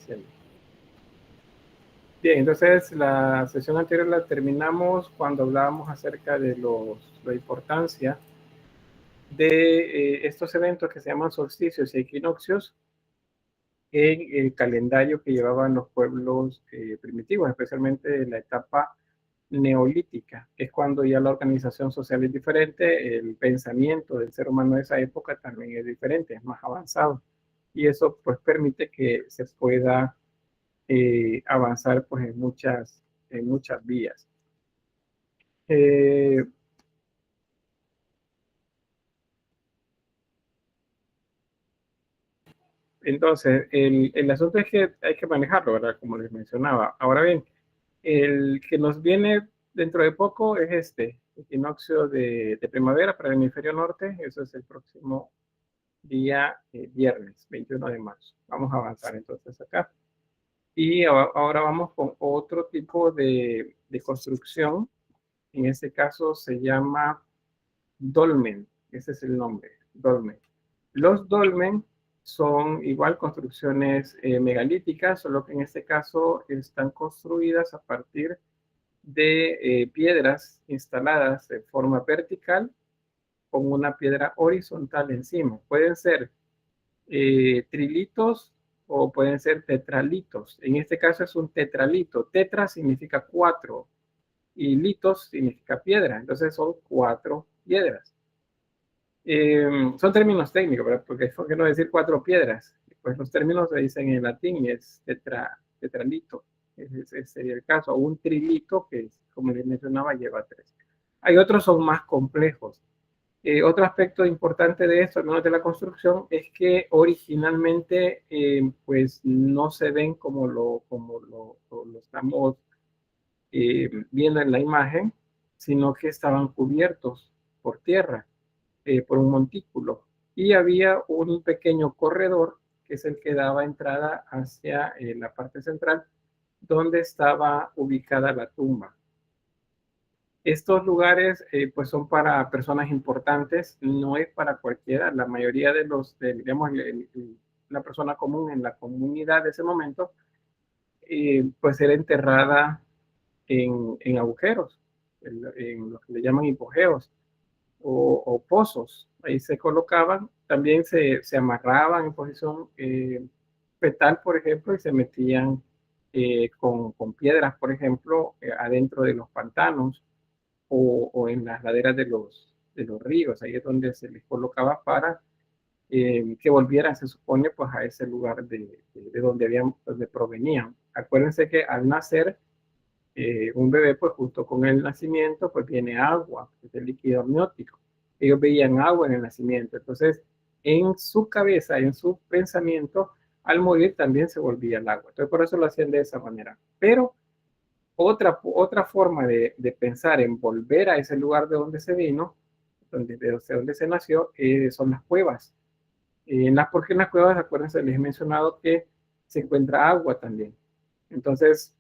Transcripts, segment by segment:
haciendo. Bien, entonces la sesión anterior la terminamos cuando hablábamos acerca de la importancia de estos eventos que se llaman solsticios y equinoccios en el calendario que llevaban los pueblos primitivos, especialmente en la etapa neolítica, que es cuando ya la organización social es diferente, el pensamiento del ser humano de esa época también es diferente, es más avanzado. Y eso pues permite que se pueda avanzar pues en muchas vías. Entonces, el asunto es que hay que manejarlo, ¿verdad? Como les mencionaba. Ahora bien, el que nos viene dentro de poco es este equinoccio de primavera para el hemisferio norte. Eso es el próximo día viernes, 21 de marzo. Vamos a avanzar entonces acá. Y ahora vamos con otro tipo de construcción. En este caso se llama dolmen. Ese es el nombre, dolmen. Los dolmen son igual construcciones megalíticas, solo que en este caso están construidas a partir de piedras instaladas de forma vertical con una piedra horizontal encima. Pueden ser trilitos o pueden ser tetralitos. En este caso es un tetralito. Tetra significa 4 y litos significa piedra. Entonces son 4 piedras. Son términos técnicos, ¿verdad? Porque ¿por qué no decir 4 piedras? Pues los términos se dicen en latín y es tetralito. Ese sería el caso. O un trilito que, como les mencionaba, lleva 3. Hay otros son más complejos. Otro aspecto importante de esto, al menos de la construcción, es que originalmente pues no se ven como lo estamos viendo en la imagen, sino que estaban cubiertos por tierra, por un montículo. Y había un pequeño corredor que es el que daba entrada hacia la parte central, donde estaba ubicada la tumba. Estos lugares pues son para personas importantes, no es para cualquiera. La mayoría de digamos, la persona común en la comunidad de ese momento, pues era enterrada en agujeros, en lo que le llaman hipogeos o pozos. Ahí se colocaban, también se amarraban en posición fetal, por ejemplo, y se metían con piedras, por ejemplo, adentro de los pantanos o en las laderas de los ríos. Ahí es donde se les colocaba para que volvieran, se supone, pues a ese lugar de donde provenían. Acuérdense que al nacer un bebé, pues junto con el nacimiento, pues viene agua, que es el líquido amniótico. Ellos veían agua en el nacimiento. Entonces, en su cabeza, en su pensamiento, al morir también se volvía el agua. Entonces, por eso lo hacían de esa manera. Pero otra forma de pensar en volver a ese lugar de donde se vino, de donde se nació, son las cuevas. Porque en las cuevas, acuérdense, les he mencionado que se encuentra agua también. Entonces,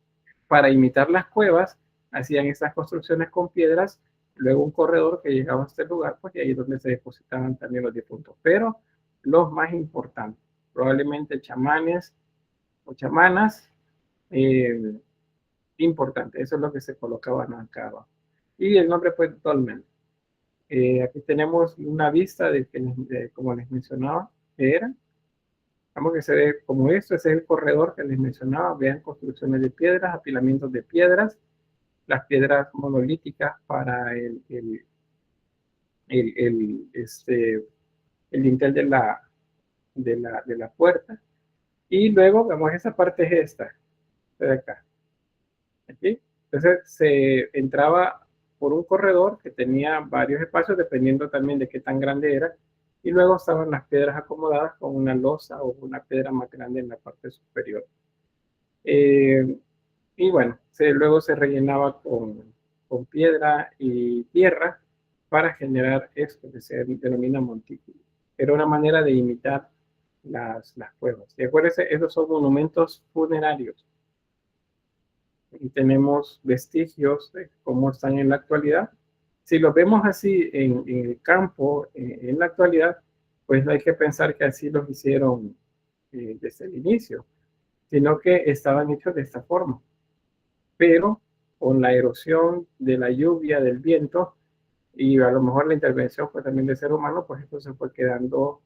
para imitar las cuevas, hacían estas construcciones con piedras, luego un corredor que llegaba a este lugar, pues y ahí es donde se depositaban también los difuntos. Pero los más importantes, probablemente chamanes o chamanas, importante, eso es lo que se colocaban acá abajo. Y el nombre pues dolmen. Aquí tenemos una vista como les mencionaba, que era. Vamos que se ve como esto, ese es el corredor que les mencionaba. Vean construcciones de piedras, apilamientos de piedras, las piedras monolíticas para el dintel de la puerta. Y luego, vemos, esa parte es esta, de acá. Aquí. Entonces se entraba por un corredor que tenía varios espacios dependiendo también de qué tan grande era, y luego estaban las piedras acomodadas con una losa o una piedra más grande en la parte superior. Y bueno, luego se rellenaba con piedra y tierra para generar esto que se denomina montículo. Era una manera de imitar las cuevas. Y acuérdense, esos son monumentos funerarios. Y tenemos vestigios de cómo están en la actualidad. Si los vemos así en el campo, en la actualidad, pues hay que pensar que así los hicieron desde el inicio. sino que estaban hechos de esta forma. Pero con la erosión de la lluvia, del viento, y a lo mejor la intervención pues, también del ser humano, pues esto se fue quedando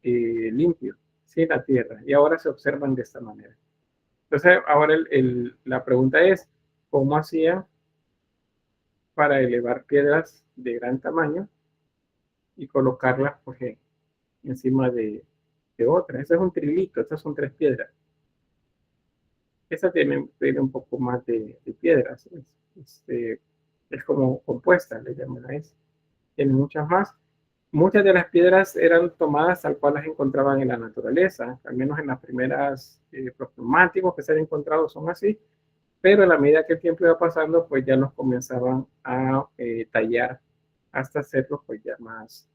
limpio, sin la tierra, y ahora se observan de esta manera. Entonces, ahora la pregunta es, ¿cómo hacían para elevar piedras de gran tamaño y colocarlas pues, encima de otras? Ese es un trilito, estas son 3 piedras. Esta tiene un poco más de piedras, es como compuesta, le llaman a eso. Tiene muchas más. Muchas de las piedras eran tomadas tal cual las encontraban en la naturaleza, al menos en las primeras neumáticos que se han encontrado son así, pero a la medida que el tiempo iba pasando, pues ya los comenzaban a tallar hasta hacerlos pues ya más,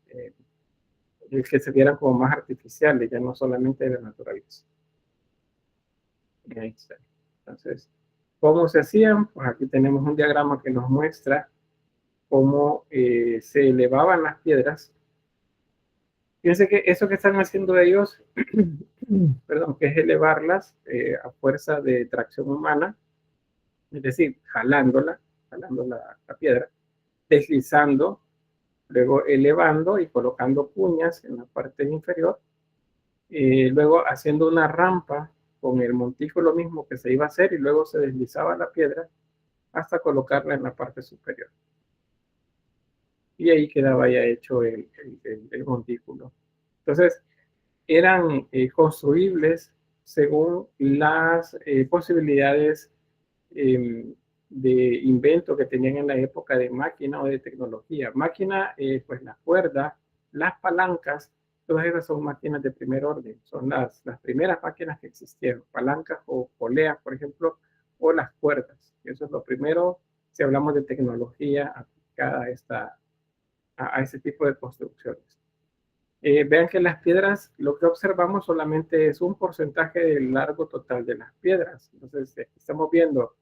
que se vieran como más artificiales, ya no solamente de la naturaleza. Ahí está. Entonces, ¿cómo se hacían? Pues aquí tenemos un diagrama que nos muestra cómo se elevaban las piedras. Fíjense que eso que están haciendo ellos, perdón, que es elevarlas a fuerza de tracción humana, es decir, jalando la piedra, deslizando, luego elevando y colocando cuñas en la parte inferior, luego haciendo una rampa con el montículo mismo que se iba a hacer y luego se deslizaba la piedra hasta colocarla en la parte superior. Y ahí quedaba ya hecho el montículo. Entonces, eran construibles según las posibilidades de invento que tenían en la época de máquina o de tecnología. Máquina, pues la cuerda, las palancas, todas esas son máquinas de primer orden, son las primeras máquinas que existieron, palancas o poleas, por ejemplo, o las cuerdas. Eso es lo primero si hablamos de tecnología aplicada a este tipo de construcciones. Vean que las piedras, lo que observamos solamente es un porcentaje del largo total de las piedras. Entonces, estamos viendo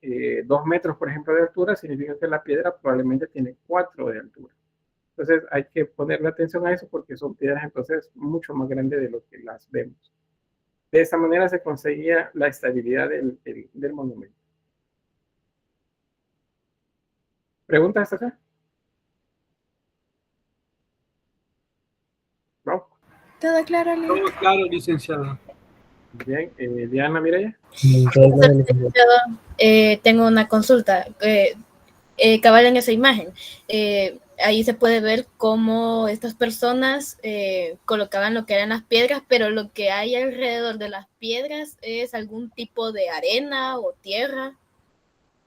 2 metros, por ejemplo, de altura, significa que la piedra probablemente tiene 4 de altura. Entonces, hay que ponerle atención a eso porque son piedras entonces mucho más grandes de lo que las vemos. De esta manera se conseguía la estabilidad del monumento. ¿Preguntas acá? ¿No? Todo claro, Todo claro, licenciado. Bien, Diana, Mireya. Tengo una consulta. Cabal en esa imagen. Ahí se puede ver cómo estas personas colocaban lo que eran las piedras, pero lo que hay alrededor de las piedras es algún tipo de arena o tierra.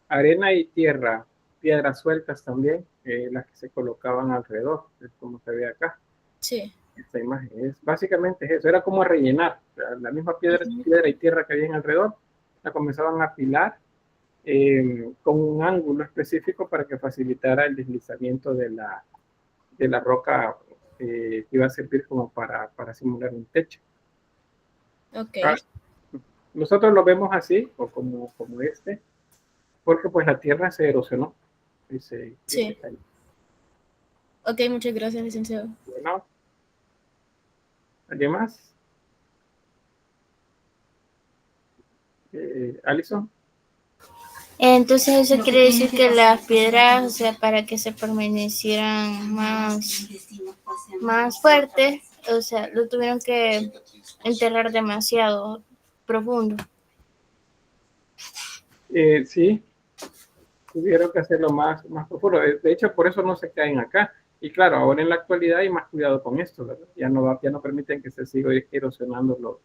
Arena y tierra, piedras sueltas también, las que se colocaban alrededor, es como se ve acá. Sí. Esta imagen es básicamente eso, era como rellenar la misma piedra y tierra que había alrededor, la comenzaban a apilar con un ángulo específico para que facilitara el deslizamiento de la roca que iba a servir como para simular un techo. Ok. Nosotros lo vemos así, o como este, porque pues la tierra se erosionó. Sí. Ok, muchas gracias, licenciado. Bueno, ¿alguien más? ¿Alison? Entonces eso quiere decir que las piedras, o sea, para que se permanecieran más fuertes, o sea, lo tuvieron que enterrar demasiado profundo. Sí, tuvieron que hacerlo más profundo. De hecho, por eso no se caen acá. Y claro, ahora en la actualidad hay más cuidado con esto, ¿verdad? Ya no permiten que se siga erosionando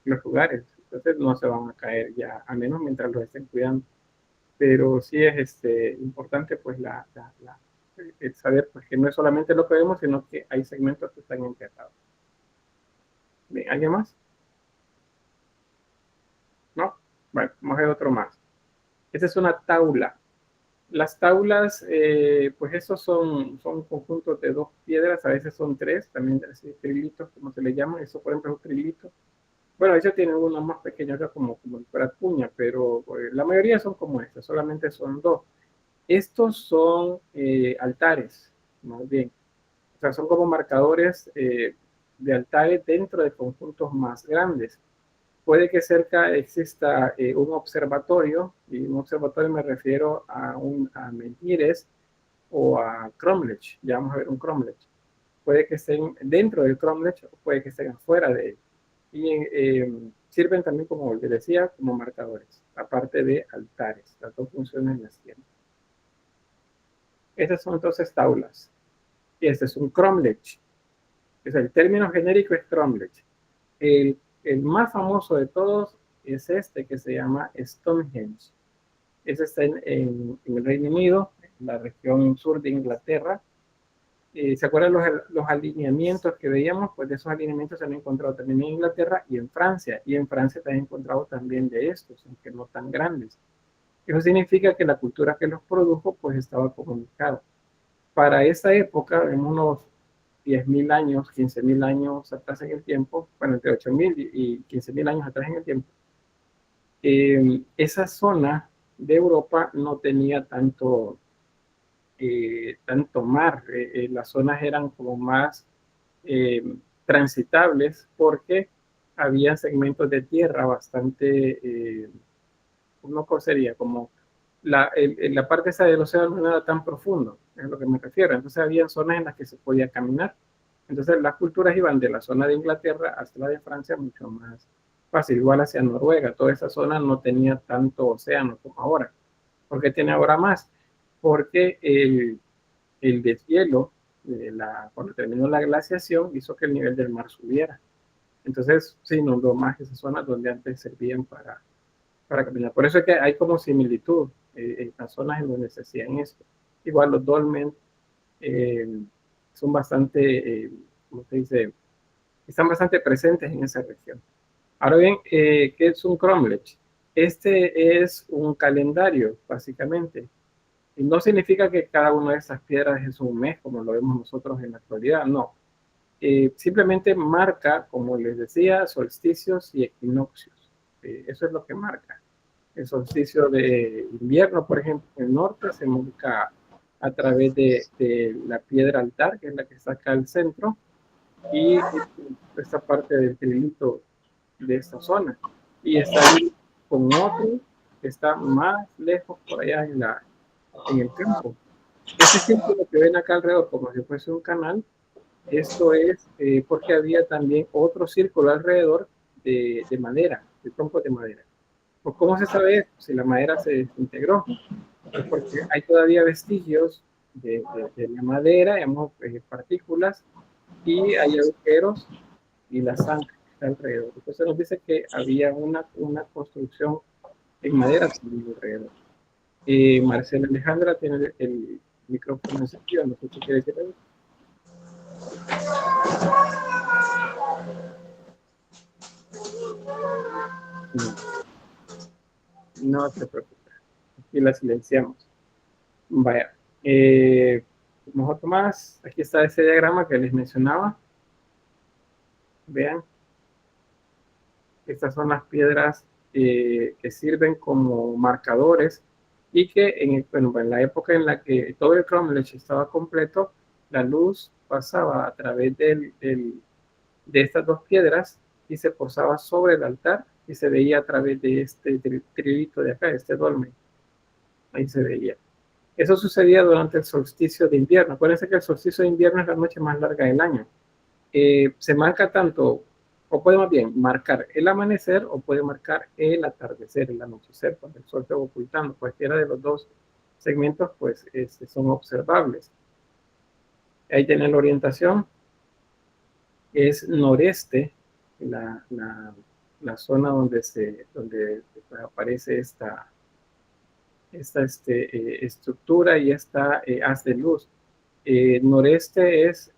los lugares. Entonces no se van a caer ya, al menos mientras los estén cuidando. Pero sí es importante pues el saber pues, que no es solamente lo que vemos, sino que hay segmentos que están enterrados. Bien, ¿alguien más? ¿No? Bueno, vamos a ver otro más. Esta es una taula. Las taulas, pues esos son conjuntos de 2 piedras, a veces son 3, también trilitos, como se le llama. Eso, por ejemplo, es un trilito. Bueno, ellos tienen uno más pequeño acá, como para puña, pero la mayoría son como estos, solamente son 2. Estos son altares, más bien. O sea, son como marcadores de altares dentro de conjuntos más grandes. puede que cerca exista un observatorio, y un observatorio me refiero a Menhires o a Cromlech. Ya vamos a ver un Cromlech. Puede que estén dentro del Cromlech o puede que estén afuera de él. Y sirven también, como les decía, como marcadores, aparte de altares. Las dos funciones las tienen. Estas son entonces taulas. Y este es un Cromlech. El término genérico es Cromlech. El más famoso de todos es este que se llama Stonehenge. Ese está en el Reino Unido, en la región sur de Inglaterra. ¿Se acuerdan los alineamientos que veíamos? Pues de esos alineamientos se han encontrado también en Inglaterra y en Francia. Y en Francia se han encontrado también de estos, aunque no tan grandes. Eso significa que la cultura que los produjo pues estaba comunicada. Para esa época, en unos 10.000 años, 15.000 años atrás en el tiempo, bueno, entre 8.000 y 15.000 años atrás en el tiempo, esa zona de Europa no tenía tanto mar. Las zonas eran como más transitables porque había segmentos de tierra bastante, ¿cómo sería? Como la parte esa del océano no era tan profundo, es a lo que me refiero. Entonces había zonas en las que se podía caminar. Entonces las culturas iban de la zona de Inglaterra hasta la de Francia mucho más fácil, igual hacia Noruega. Toda esa zona no tenía tanto océano como ahora. ¿Por qué tiene ahora más? Porque el deshielo, cuando terminó la glaciación, hizo que el nivel del mar subiera. Entonces se inundó más esas zonas donde antes servían para caminar. Por eso es que hay como similitud en las zonas en donde se hacían esto. Igual los dolmen son bastante, ¿cómo se dice? Están bastante presentes en esa región. Ahora bien, ¿qué es un cromlech? Este es un calendario, básicamente. Y no significa que cada una de estas piedras es un mes, como lo vemos nosotros en la actualidad, no. Simplemente marca, como les decía, solsticios y equinoccios. Eso es lo que marca. El solsticio de invierno, por ejemplo, en el norte se marca a través de la piedra altar, que es la que está acá al centro, y esta parte del trilito de esta zona. Y está ahí con otro que está más lejos por allá en el campo. Este círculo que ven acá alrededor, como si fuese un canal, esto es porque había también otro círculo alrededor de madera, de troncos de madera. Pues, ¿cómo se sabe si la madera se desintegró? Pues porque hay todavía vestigios de la madera, digamos, partículas, y hay agujeros y la sangre que está alrededor. Entonces nos dice que había una construcción en madera alrededor. Marcela Alejandra tiene el micrófono encendido, no sé si quiere decir algo. No se preocupe, aquí la silenciamos. Vaya, vamos otro más. Aquí está ese diagrama que les mencionaba. Vean, estas son las piedras que sirven como marcadores y que en la época en la que todo el cromlech estaba completo, la luz pasaba a través de estas dos piedras y se posaba sobre el altar y se veía a través de este trilito de acá, este dolmen. Ahí se veía. Eso sucedía durante el solsticio de invierno. Acuérdense que el solsticio de invierno es la noche más larga del año. Se marca tanto, o puede más bien marcar el amanecer o puede marcar el atardecer, el anochecer, cuando el sol se va ocultando. Cualquiera de los dos segmentos pues son observables. Ahí tienen la orientación. Es noreste la zona donde pues, aparece esta estructura y esta haz de luz. Noreste es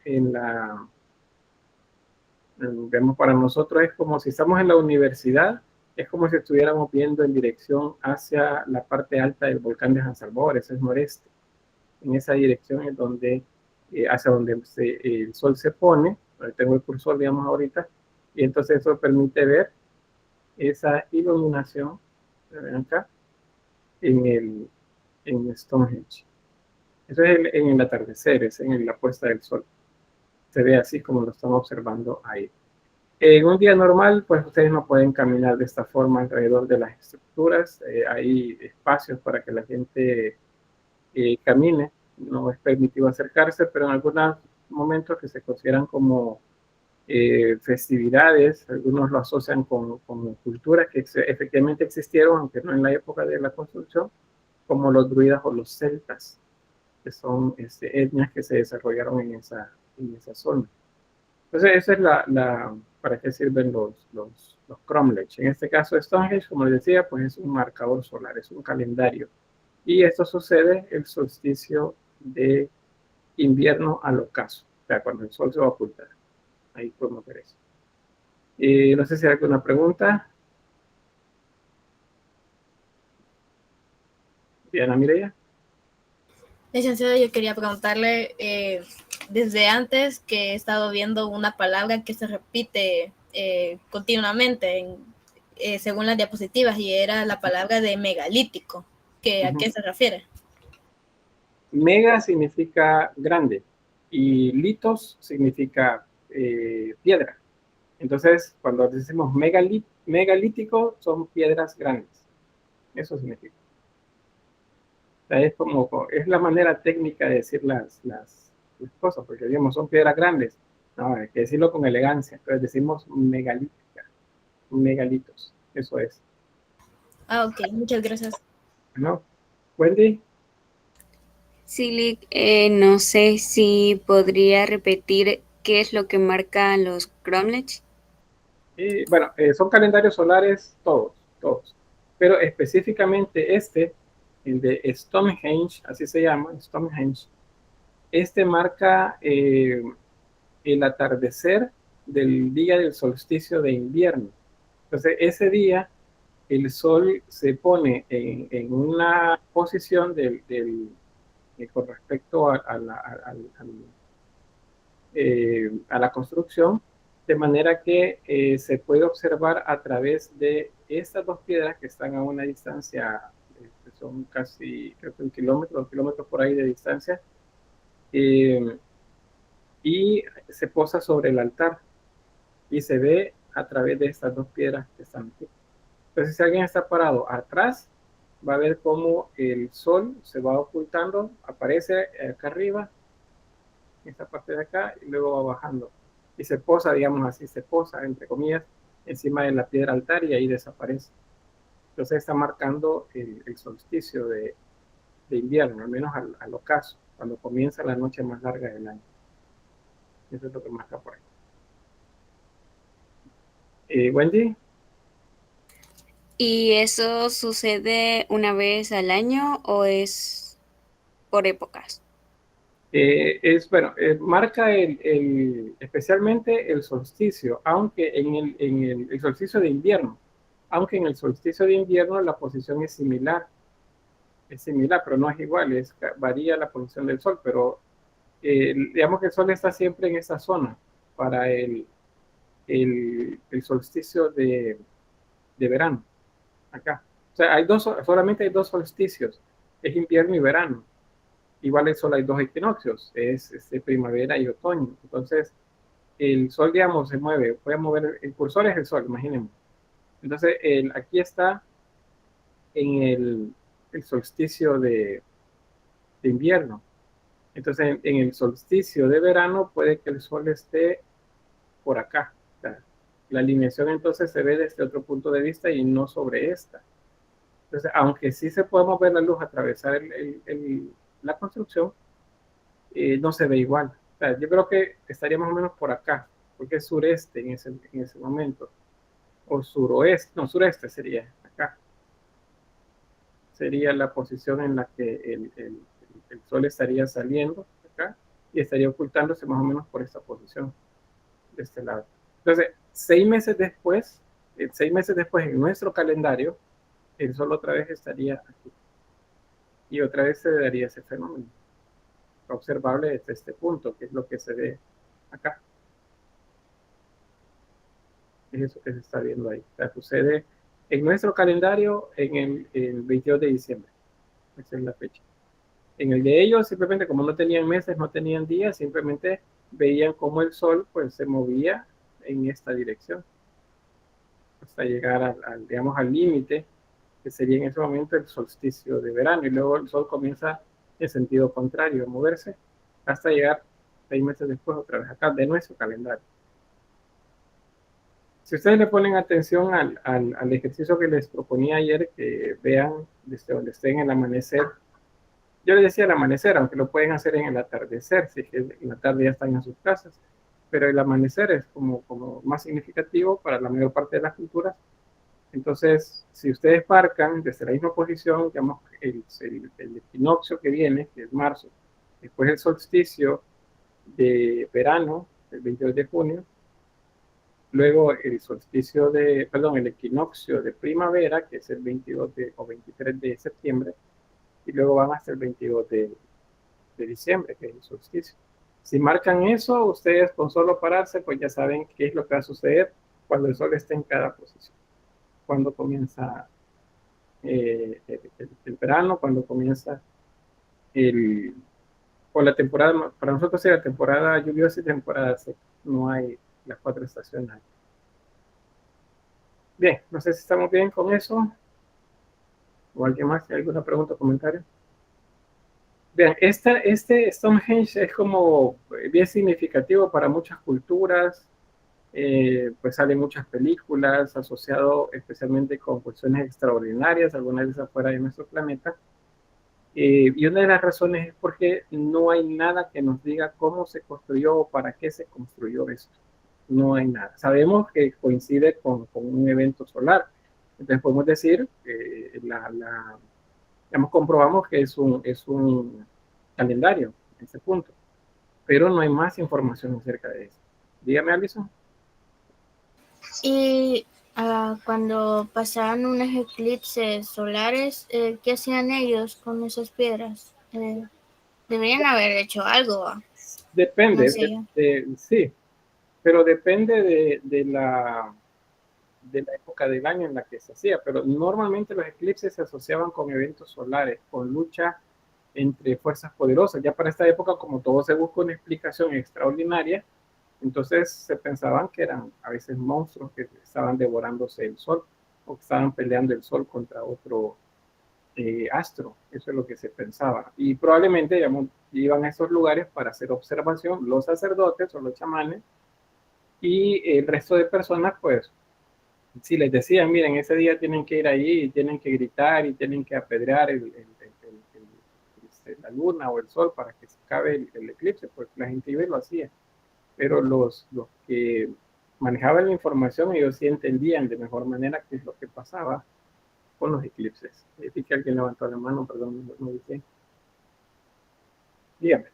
vemos para nosotros es como si estamos en la universidad, es como si estuviéramos viendo en dirección hacia la parte alta del volcán de Jansalvor, ese es noreste. En esa dirección es donde, hacia donde el sol se pone, tengo el cursor, digamos, ahorita, y entonces eso permite ver esa iluminación, ven acá, en Stonehenge. Eso es en el atardecer, es en la puesta del sol. Se ve así como lo estamos observando ahí. En un día normal, pues ustedes no pueden caminar de esta forma alrededor de las estructuras. Hay espacios para que la gente camine. No es permitido acercarse, pero en algunos momentos que se consideran como festividades, algunos lo asocian con culturas que efectivamente existieron, aunque no en la época de la construcción, como los druidas o los celtas, que son etnias que se desarrollaron en esa zona. Entonces, esa es para qué sirven los cromlech. En este caso, Stonehenge, como les decía, pues es un marcador solar, es un calendario. Y esto sucede el solsticio de invierno al ocaso, o sea, cuando el sol se va a ocultar. Ahí podemos ver eso. No sé si hay alguna pregunta. Diana Mireya. Licenciado, yo quería preguntarle, desde antes que he estado viendo una palabra que se repite continuamente según las diapositivas, y era la palabra de megalítico. ¿A qué se refiere? Mega significa grande y litos significa piedra. Entonces, cuando decimos megalítico, son piedras grandes. Eso significa. O sea, es la manera técnica de decir las cosas, porque digamos, son piedras grandes. No, hay que decirlo con elegancia. Entonces decimos megalítica, megalitos. Eso es. Ah, ok, muchas gracias. ¿No? Wendy. Sí, no sé si podría repetir qué es lo que marcan los cromlech. Bueno, son calendarios solares todos. Pero específicamente el de Stonehenge, así se llama, Stonehenge, marca el atardecer del día del solsticio de invierno. Entonces, ese día el sol se pone en una posición con respecto a la construcción, de manera que se puede observar a través de estas dos piedras que están a una distancia, que son casi, creo que 2 kilómetros por ahí de distancia, y se posa sobre el altar y se ve a través de estas dos piedras que están aquí. Entonces, si alguien está parado atrás, va a ver cómo el sol se va ocultando, aparece acá arriba, en esta parte de acá, y luego va bajando. Y se posa, digamos así, se posa, entre comillas, encima de la piedra altar y ahí desaparece. Entonces está marcando el solsticio de invierno, al menos al ocaso, cuando comienza la noche más larga del año. Eso es lo que marca por ahí. Wendy. ¿Y eso sucede una vez al año o es por épocas? Bueno, marca especialmente el solsticio, aunque en el solsticio de invierno, aunque en el solsticio de invierno la posición es similar, pero no es igual, varía la posición del sol, pero digamos que el sol está siempre en esa zona para el solsticio de verano, acá. O sea, solamente hay 2 solsticios, es invierno y verano. Igual el sol hay 2 equinoccios, es primavera y otoño. Entonces, el sol, digamos, se mueve, puede mover, el cursor es el sol, imaginemos. Entonces, aquí está en el solsticio de invierno. Entonces, en el solsticio de verano puede que el sol esté por acá. O sea, la alineación entonces se ve desde otro punto de vista y no sobre esta. Entonces, aunque sí se puede ver la luz atravesar la construcción, no se ve igual. O sea, yo creo que estaría más o menos por acá, porque es sureste en ese momento. O suroeste, no, sureste sería acá. Sería la posición en la que el sol estaría saliendo acá y estaría ocultándose más o menos por esta posición de este lado. Entonces, 6 meses después en nuestro calendario, el sol otra vez estaría aquí. Y otra vez se daría ese fenómeno observable desde este punto, que es lo que se ve acá. Es eso que se está viendo ahí. O sea, sucede en nuestro calendario en el 22 de diciembre. Esa es la fecha. En el de ellos, simplemente como no tenían meses, no tenían días, simplemente veían cómo el sol pues se movía en esta dirección, hasta llegar digamos, al límite, que sería en ese momento el solsticio de verano, y luego el sol comienza en sentido contrario a moverse, hasta llegar 6 meses después otra vez acá de nuestro calendario. Si ustedes le ponen atención al ejercicio que les proponía ayer, que vean desde donde estén el amanecer. Yo les decía el amanecer, aunque lo pueden hacer en el atardecer, si es que en la tarde ya están en sus casas, pero el amanecer es como más significativo para la mayor parte de las culturas. Entonces, si ustedes marcan desde la misma posición, digamos, el equinoccio que viene, que es marzo, después el solsticio de verano, el 22 de junio, luego el solsticio el equinoccio de primavera, que es el 22 o 23 de septiembre, y luego van hasta el 22 de diciembre, que es el solsticio. Si marcan eso, ustedes con solo pararse, pues ya saben qué es lo que va a suceder cuando el sol esté en cada posición. Cuando comienza el verano, cuando comienza o la temporada, para nosotros es la temporada lluviosa y temporada seca. No hay las 4 estaciones. Bien, no sé si estamos bien con eso. ¿O alguien más tiene alguna pregunta o comentario? Bien, este Stonehenge es como bien significativo para muchas culturas, pues salen muchas películas asociado especialmente con cuestiones extraordinarias, algunas de esas fuera de nuestro planeta. Y una de las razones es porque no hay nada que nos diga cómo se construyó o para qué se construyó esto. No hay nada. Sabemos que coincide con un evento solar. Entonces podemos decir que digamos, comprobamos que es un calendario en ese punto. Pero no hay más información acerca de eso. Dígame, Alison. Y cuando pasaban unos eclipses solares, ¿qué hacían ellos con esas piedras? Deberían haber hecho algo. Depende, No sé. sí, pero depende de la época del año en la que se hacía, pero normalmente los eclipses se asociaban con eventos solares, con lucha entre fuerzas poderosas. Ya para esta época, como todo se busca una explicación extraordinaria, entonces se pensaban que eran a veces monstruos que estaban devorándose el sol o que estaban peleando el sol contra otro astro. Eso es lo que se pensaba. Y probablemente, digamos, iban a esos lugares para hacer observación los sacerdotes o los chamanes, y el resto de personas, pues, si les decían, miren, ese día tienen que ir ahí y tienen que gritar y tienen que apedrear la luna o el sol para que se acabe el eclipse, pues la gente iba y lo hacía. Pero los que manejaban la información, ellos sí entendían de mejor manera qué es lo que pasaba con los eclipses. Vi que alguien levantó la mano, perdón, no dije. Dígame.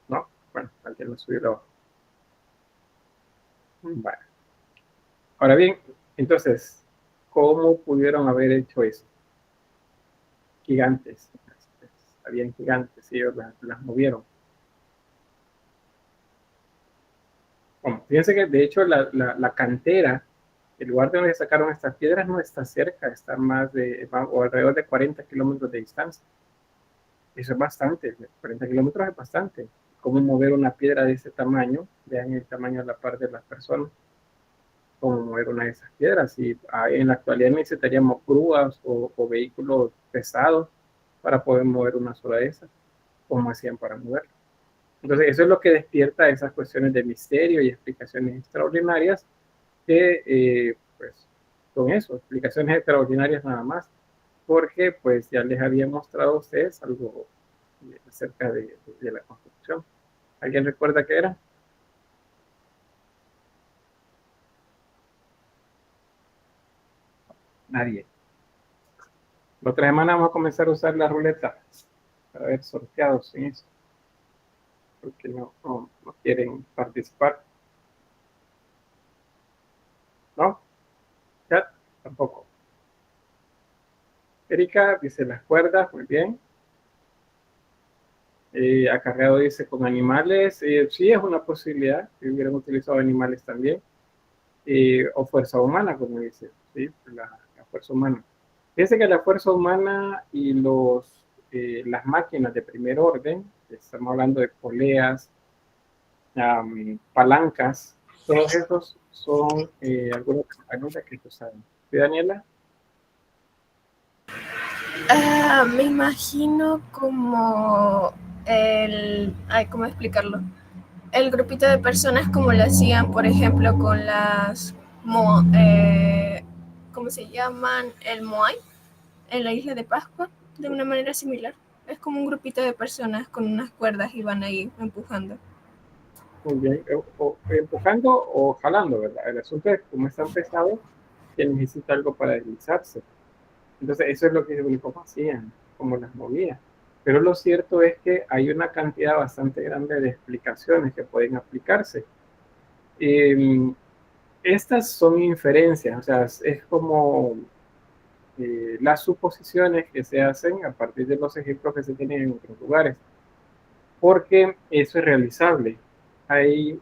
No, bueno, alguien lo subió abajo. Bueno. Ahora bien, entonces, ¿cómo pudieron haber hecho eso? Gigantes. Habían gigantes y ellos las movieron. Bueno, fíjense que de hecho la cantera, el lugar de donde sacaron estas piedras no está cerca, está o alrededor de 40 kilómetros de distancia. Eso es bastante, 40 kilómetros es bastante. ¿Cómo mover una piedra de ese tamaño? Vean el tamaño a la par de las personas. ¿Cómo mover una de esas piedras? Y en la actualidad necesitaríamos grúas o vehículos pesados para poder mover una sola de esas. ¿Cómo hacían para moverla? Entonces, eso es lo que despierta esas cuestiones de misterio y explicaciones extraordinarias que, pues, son eso, explicaciones extraordinarias nada más, porque, pues, ya les había mostrado a ustedes algo acerca de la construcción. ¿Alguien recuerda qué era? Nadie. La otra semana vamos a comenzar a usar la ruleta para ver sorteados en eso, porque no quieren participar. ¿No? Chat, tampoco. Erika dice las cuerdas, muy bien. Acarreado dice con animales. Sí, es una posibilidad que hubieran utilizado animales también. O fuerza humana, como dice, ¿sí? La fuerza humana. Fíjense que la fuerza humana y las máquinas de primer orden, estamos hablando de poleas, palancas, todos esos son algunos que se usaron. ¿Sí, Daniela? Me imagino como ¿cómo explicarlo? El grupito de personas como lo hacían, por ejemplo, con ¿cómo se llaman? El Moai, en la isla de Pascua, de una manera similar. Es como un grupito de personas con unas cuerdas y van ahí empujando. Muy bien. O empujando o jalando, ¿verdad? El asunto es como están pesados, que necesita algo para deslizarse. Entonces, eso es lo que los únicos hacían, como las movía. Pero lo cierto es que hay una cantidad bastante grande de explicaciones que pueden aplicarse. Estas son inferencias, o sea, es como las suposiciones que se hacen a partir de los ejemplos que se tienen en otros lugares, porque eso es realizable. Hay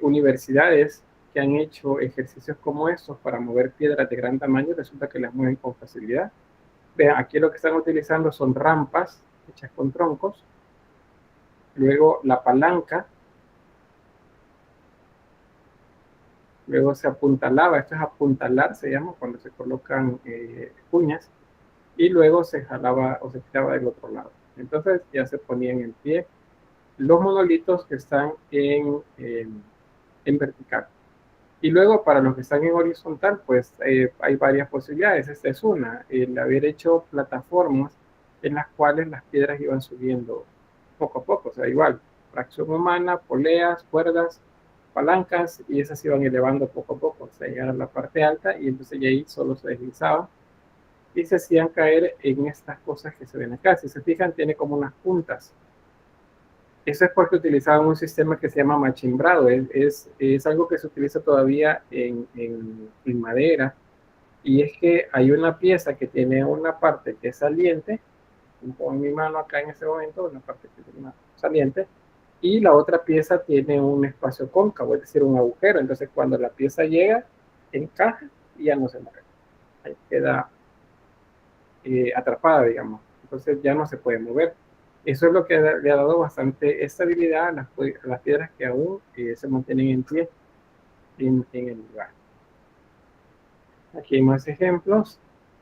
universidades que han hecho ejercicios como estos para mover piedras de gran tamaño y resulta que las mueven con facilidad. Vean, aquí lo que están utilizando son rampas hechas con troncos, luego la palanca, luego se apuntalaba, esto es apuntalar, se llama cuando se colocan cuñas, y luego se jalaba o se tiraba del otro lado. Entonces ya se ponían en pie los monolitos que están en vertical. Y luego para los que están en horizontal, pues hay varias posibilidades. Esta es una, el haber hecho plataformas en las cuales las piedras iban subiendo poco a poco, o sea, igual, fracción humana, poleas, cuerdas, palancas, y esas iban elevando poco a poco hasta llegar a la parte alta, y entonces ya ahí solo se deslizaban y se hacían caer en estas cosas que se ven acá. Si se fijan, tiene como unas puntas. Eso es porque utilizaban un sistema que se llama machimbrado. Es algo que se utiliza todavía en madera. Y es que hay una pieza que tiene una parte que es saliente. Pongo mi mano acá en este momento, una parte que tiene una saliente. Y la otra pieza tiene un espacio cóncavo, es decir, un agujero. Entonces, cuando la pieza llega, encaja y ya no se mueve. Ahí queda atrapada, digamos. Entonces ya no se puede mover. Eso es lo que le ha dado bastante estabilidad a las piedras que aún se mantienen en pie en el lugar. Aquí hay más ejemplos.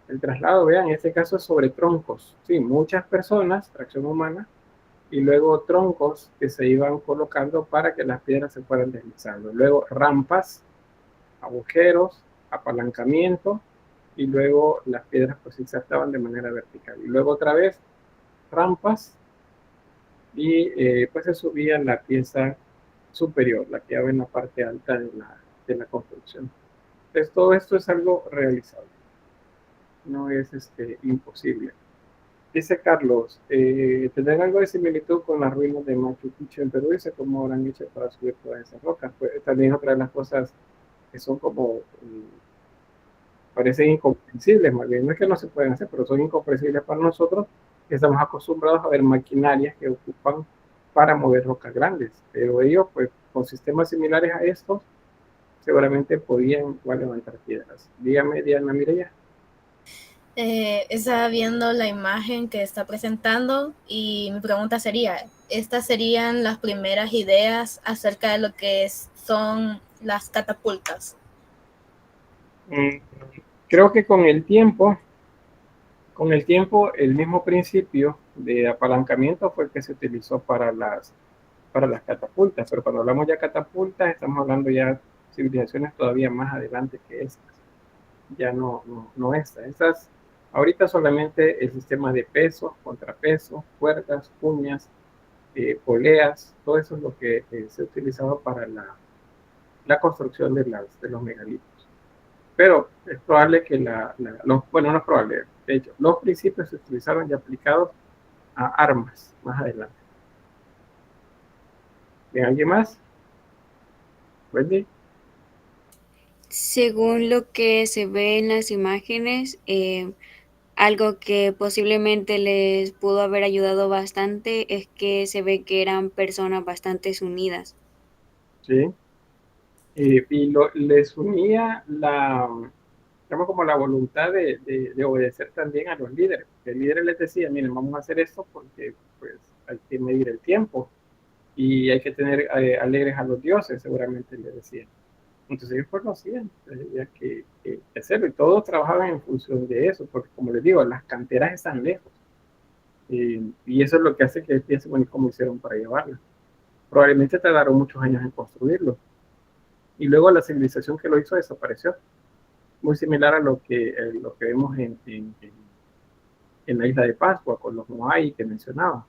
El traslado, vean, en este caso es sobre troncos. Sí, muchas personas, tracción humana, y luego troncos que se iban colocando para que las piedras se fueran deslizando. Luego rampas, agujeros, apalancamiento, y luego las piedras pues se insertaban de manera vertical. Y luego otra vez rampas y pues se subía la pieza superior, la que había en la parte alta de la construcción. Entonces todo esto es algo realizable, no es imposible. Dice Carlos, ¿tendrán algo de similitud con las ruinas de Machu Picchu en Perú? Dice, ¿cómo habrán hecho para subir todas esas rocas? Pues también otra de las cosas que son como parecen incomprensibles, más bien no es que no se pueden hacer, pero son incomprensibles para nosotros, que estamos acostumbrados a ver maquinarias que ocupan para mover rocas grandes, pero ellos, pues, con sistemas similares a estos, seguramente podían igual levantar piedras. Dígame, Diana Mireya. Estaba viendo la imagen que está presentando y mi pregunta sería, ¿estas serían las primeras ideas acerca de lo que son las catapultas? Creo que con el tiempo, el mismo principio de apalancamiento fue el que se utilizó para las catapultas, pero cuando hablamos ya de catapultas, estamos hablando ya de civilizaciones todavía más adelante que estas, ya no estas. Estas, ahorita solamente el sistema de pesos, contrapesos, cuerdas, cuñas, poleas, todo eso es lo que se ha utilizado para la construcción de los megalitos. Pero es probable que bueno, no es probable, de hecho, los principios se utilizaron ya aplicados a armas más adelante. ¿Bien, alguien más? Wendy. Según lo que se ve en las imágenes, algo que posiblemente les pudo haber ayudado bastante es que se ve que eran personas bastante unidas. Sí. Y les unía digamos, como la voluntad de obedecer también a los líderes. El líder les decía, miren, vamos a hacer esto porque pues hay que medir el tiempo. y hay que tener alegres a los dioses, seguramente le decían. Entonces ellos pues lo hacían, había que hacerlo, y todos trabajaban en función de eso, porque como les digo, las canteras están lejos, y eso es lo que hace que piensen, bueno, ¿cómo hicieron para llevarlas? Probablemente tardaron muchos años en construirlo, y luego la civilización que lo hizo desapareció, muy similar a lo que vemos en la isla de Pascua, con los Moai que mencionaba.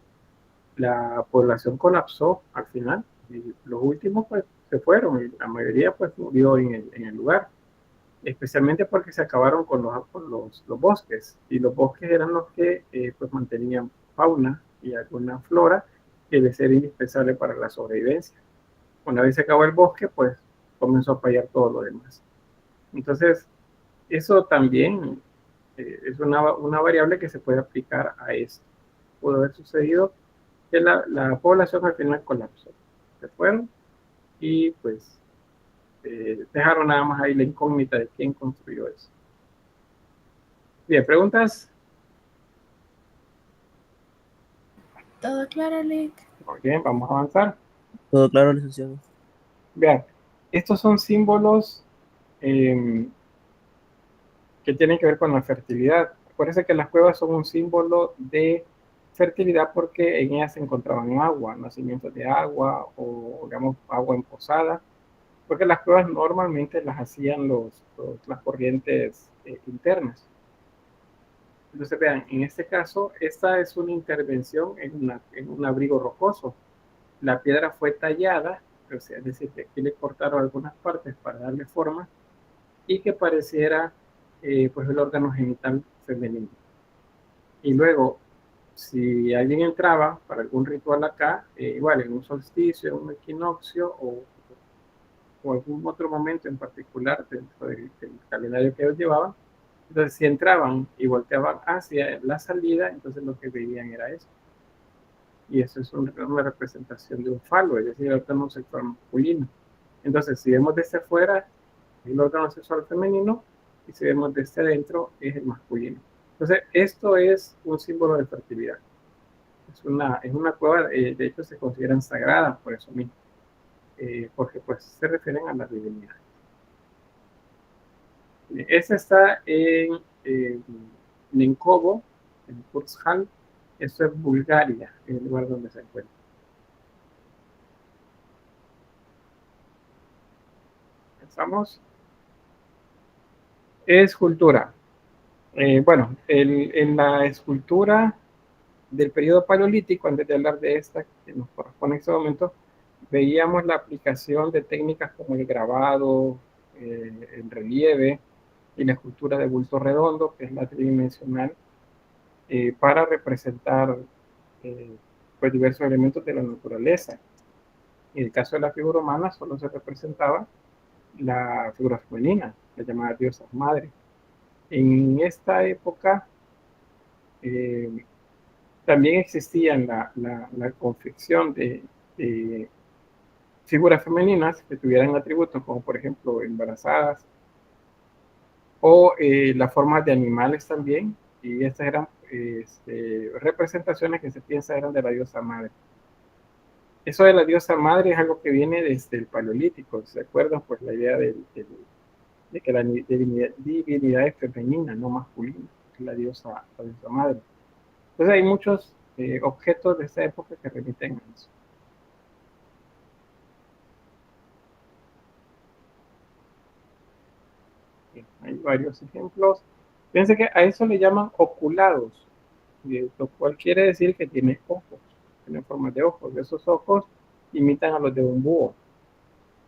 La población colapsó al final, y los últimos pues se fueron, y la mayoría pues murió en el lugar, especialmente porque se acabaron con los bosques, y los bosques eran los que pues mantenían fauna y alguna flora que les era indispensable para la sobrevivencia. Una vez se acabó el bosque, pues comenzó a fallar todo lo demás. Entonces, eso también es una variable que se puede aplicar a esto. Pudo haber sucedido que la población al final colapsó. Se fueron y pues dejaron nada más ahí la incógnita de quién construyó eso. Bien, ¿preguntas? Todo claro, Lick. Muy bien, vamos a avanzar. Todo claro, licenciado. Vean, estos son símbolos que tienen que ver con la fertilidad. Acuérdense que las cuevas son un símbolo de fertilidad porque en ellas se encontraban agua, nacimientos de agua o, digamos, agua emposada, porque las cuevas normalmente las hacían las corrientes internas. Entonces, vean, en este caso, esta es una intervención en un abrigo rocoso. La piedra fue tallada, o sea, es decir, que aquí le cortaron algunas partes para darle forma y que pareciera pues el órgano genital femenino. Y luego, si alguien entraba para algún ritual acá, igual en un solsticio, en un equinoccio o algún otro momento en particular dentro del calendario que ellos llevaban, entonces si entraban y volteaban hacia la salida, entonces lo que veían era eso. Y eso es una representación de un falo, es decir, el órgano sexual masculino. Entonces, si vemos desde afuera, el órgano sexual femenino, y si vemos desde adentro, es el masculino. Entonces, esto es un símbolo de fertilidad. Es una cueva, de hecho, se consideran sagradas por eso mismo, porque pues se refieren a la divinidad. Esta está en Nenkovo, en Kurzhal. Esto es Bulgaria, el lugar donde se encuentra. Empezamos. Escultura. Bueno, en la escultura del periodo paleolítico, antes de hablar de esta que nos corresponde en este momento, veíamos la aplicación de técnicas como el grabado, el relieve y la escultura de bulto redondo, que es la tridimensional, para representar pues diversos elementos de la naturaleza. En el caso de la figura humana solo se representaba la figura femenina, la llamada diosa madre. En esta época también existían la confección de figuras femeninas que tuvieran atributos como por ejemplo embarazadas o las formas de animales también, y estas eran representaciones que se piensa eran de la diosa madre. Eso de la diosa madre es algo que viene desde el paleolítico, ¿se acuerdan? Pues la idea de que la divinidad es femenina, no masculina, la diosa madre. Entonces hay muchos objetos de esa época que remiten a eso. Hay varios ejemplos. Fíjense que a eso le llaman oculados, lo cual quiere decir que tiene ojos, tiene forma de ojos. Esos ojos imitan a los de un búho.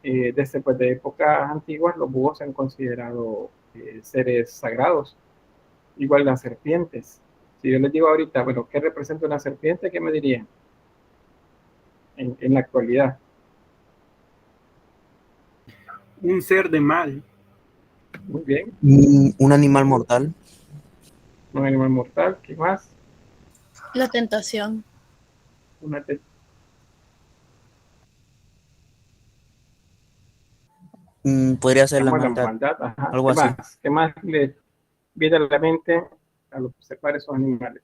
Desde pues, de épocas antiguas, los búhos se han considerado seres sagrados, igual las serpientes. Si yo les digo ahorita, bueno, ¿qué representa una serpiente? ¿Qué me dirían en la actualidad? Un ser de mal. Muy bien. Un animal mortal. Un animal mortal. ¿Qué más? La tentación. Podría ser la maldad. Ajá. Algo así. ¿Qué más le viene a la mente al observar esos animales?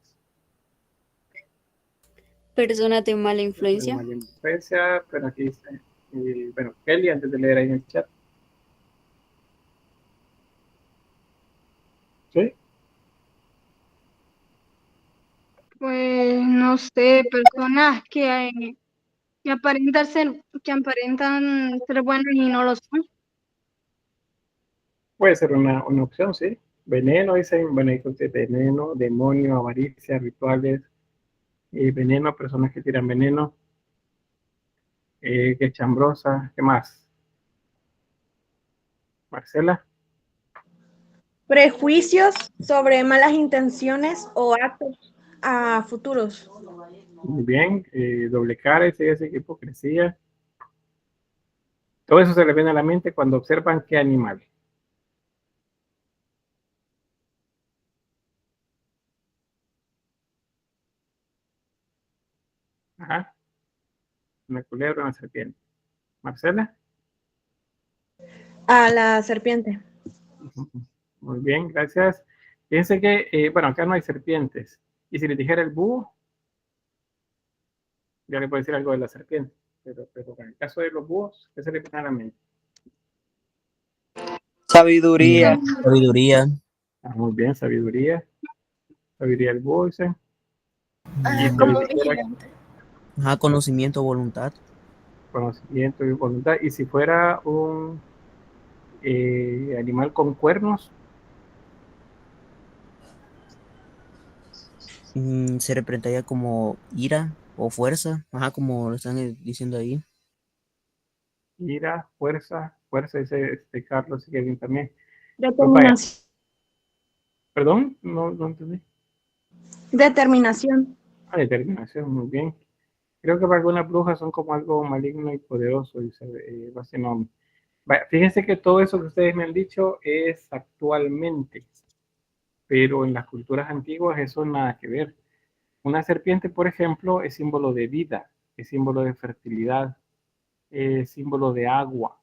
Personas de mala influencia. Mala influencia, pero aquí dice, bueno, Kelly, antes de leer ahí en el chat. ¿Sí? Pues no sé, personas que aparentan ser buenas y no lo son. Puede ser una opción, sí. Veneno, dicen, bueno, ahí conté veneno, demonio, avaricia, rituales, veneno, personas que tiran veneno, que chambrosa, ¿qué más? Marcela. Prejuicios sobre malas intenciones o actos a futuros. Muy bien, doble cara, ese hipocresía. Todo eso se le viene a la mente cuando observan qué animal. Ajá. Una culebra, una serpiente. Marcela. A la serpiente. Muy bien, gracias. Fíjense que, bueno, acá no hay serpientes. Y si le dijera el búho, ya le puedo decir algo de la serpiente. Pero en el caso de los búhos, ¿qué se le viene a la mente? Sabiduría. Sabiduría. Muy bien, sabiduría. Sabiduría el búho, dice. Y si Como le dijera vigilante. Ajá, conocimiento, voluntad. conocimiento y voluntad. Y si fuera un animal con cuernos, Se representaría como ira o fuerza. Ajá, como lo están diciendo ahí. ira, fuerza, dice Carlos y Kevin también. Pues vaya, Determinación. perdón, no entendí. Determinación. Determinación, muy bien. Creo que para algunas brujas son como algo maligno y poderoso, dice Basenón. Fíjense que todo eso que ustedes me han dicho es actualmente, pero en las culturas antiguas eso nada que ver. Una serpiente, por ejemplo, es símbolo de vida, es símbolo de fertilidad, es símbolo de agua.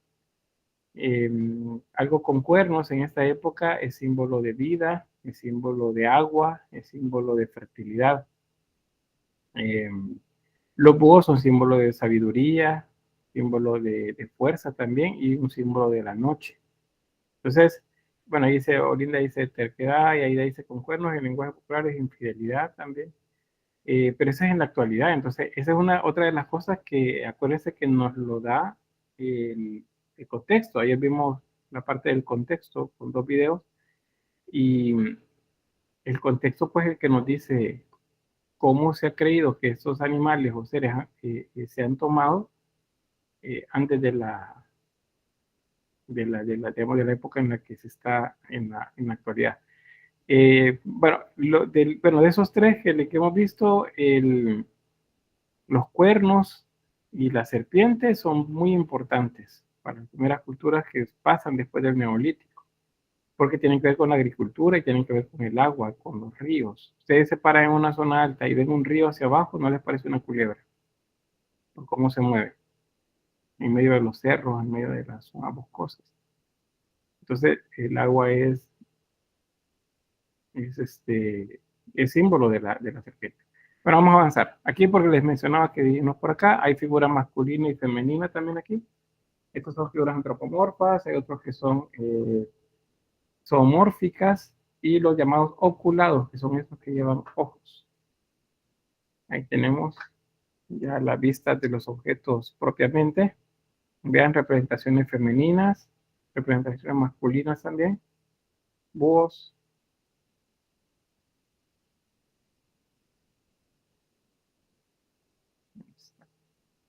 Algo con cuernos en esta época es símbolo de vida, es símbolo de agua, es símbolo de fertilidad. Los búhos son símbolo de sabiduría, símbolo de fuerza también y un símbolo de la noche. Entonces, bueno, ahí dice, Olinda dice terquedad y Aida dice con cuernos, el lenguaje popular es infidelidad también. Pero eso es en la actualidad, entonces esa es otra de las cosas que acuérdense que nos lo da el contexto. Ayer vimos la parte del contexto con 2 videos y el contexto pues el que nos dice cómo se ha creído que estos animales o seres se han tomado antes digamos, de la época en la que se está en la actualidad. Bueno, de esos tres que hemos visto, los cuernos y la serpiente son muy importantes para las primeras culturas que pasan después del Neolítico, porque tienen que ver con la agricultura y tienen que ver con el agua, con los ríos. Ustedes se paran en una zona alta y ven un río hacia abajo, ¿no les parece una culebra? ¿O cómo se mueve? En medio de los cerros, en medio de las zonas boscosas. Entonces, el agua es símbolo de la serpiente. Bueno, vamos a avanzar. Aquí porque les mencionaba que vimos por acá, hay figuras masculina y femenina también aquí. Estas son figuras antropomorfas, hay otros que son zoomórficas y los llamados oculados, que son estos que llevan ojos. Ahí tenemos ya la vista de los objetos propiamente. Vean representaciones femeninas, representaciones masculinas también, búhos.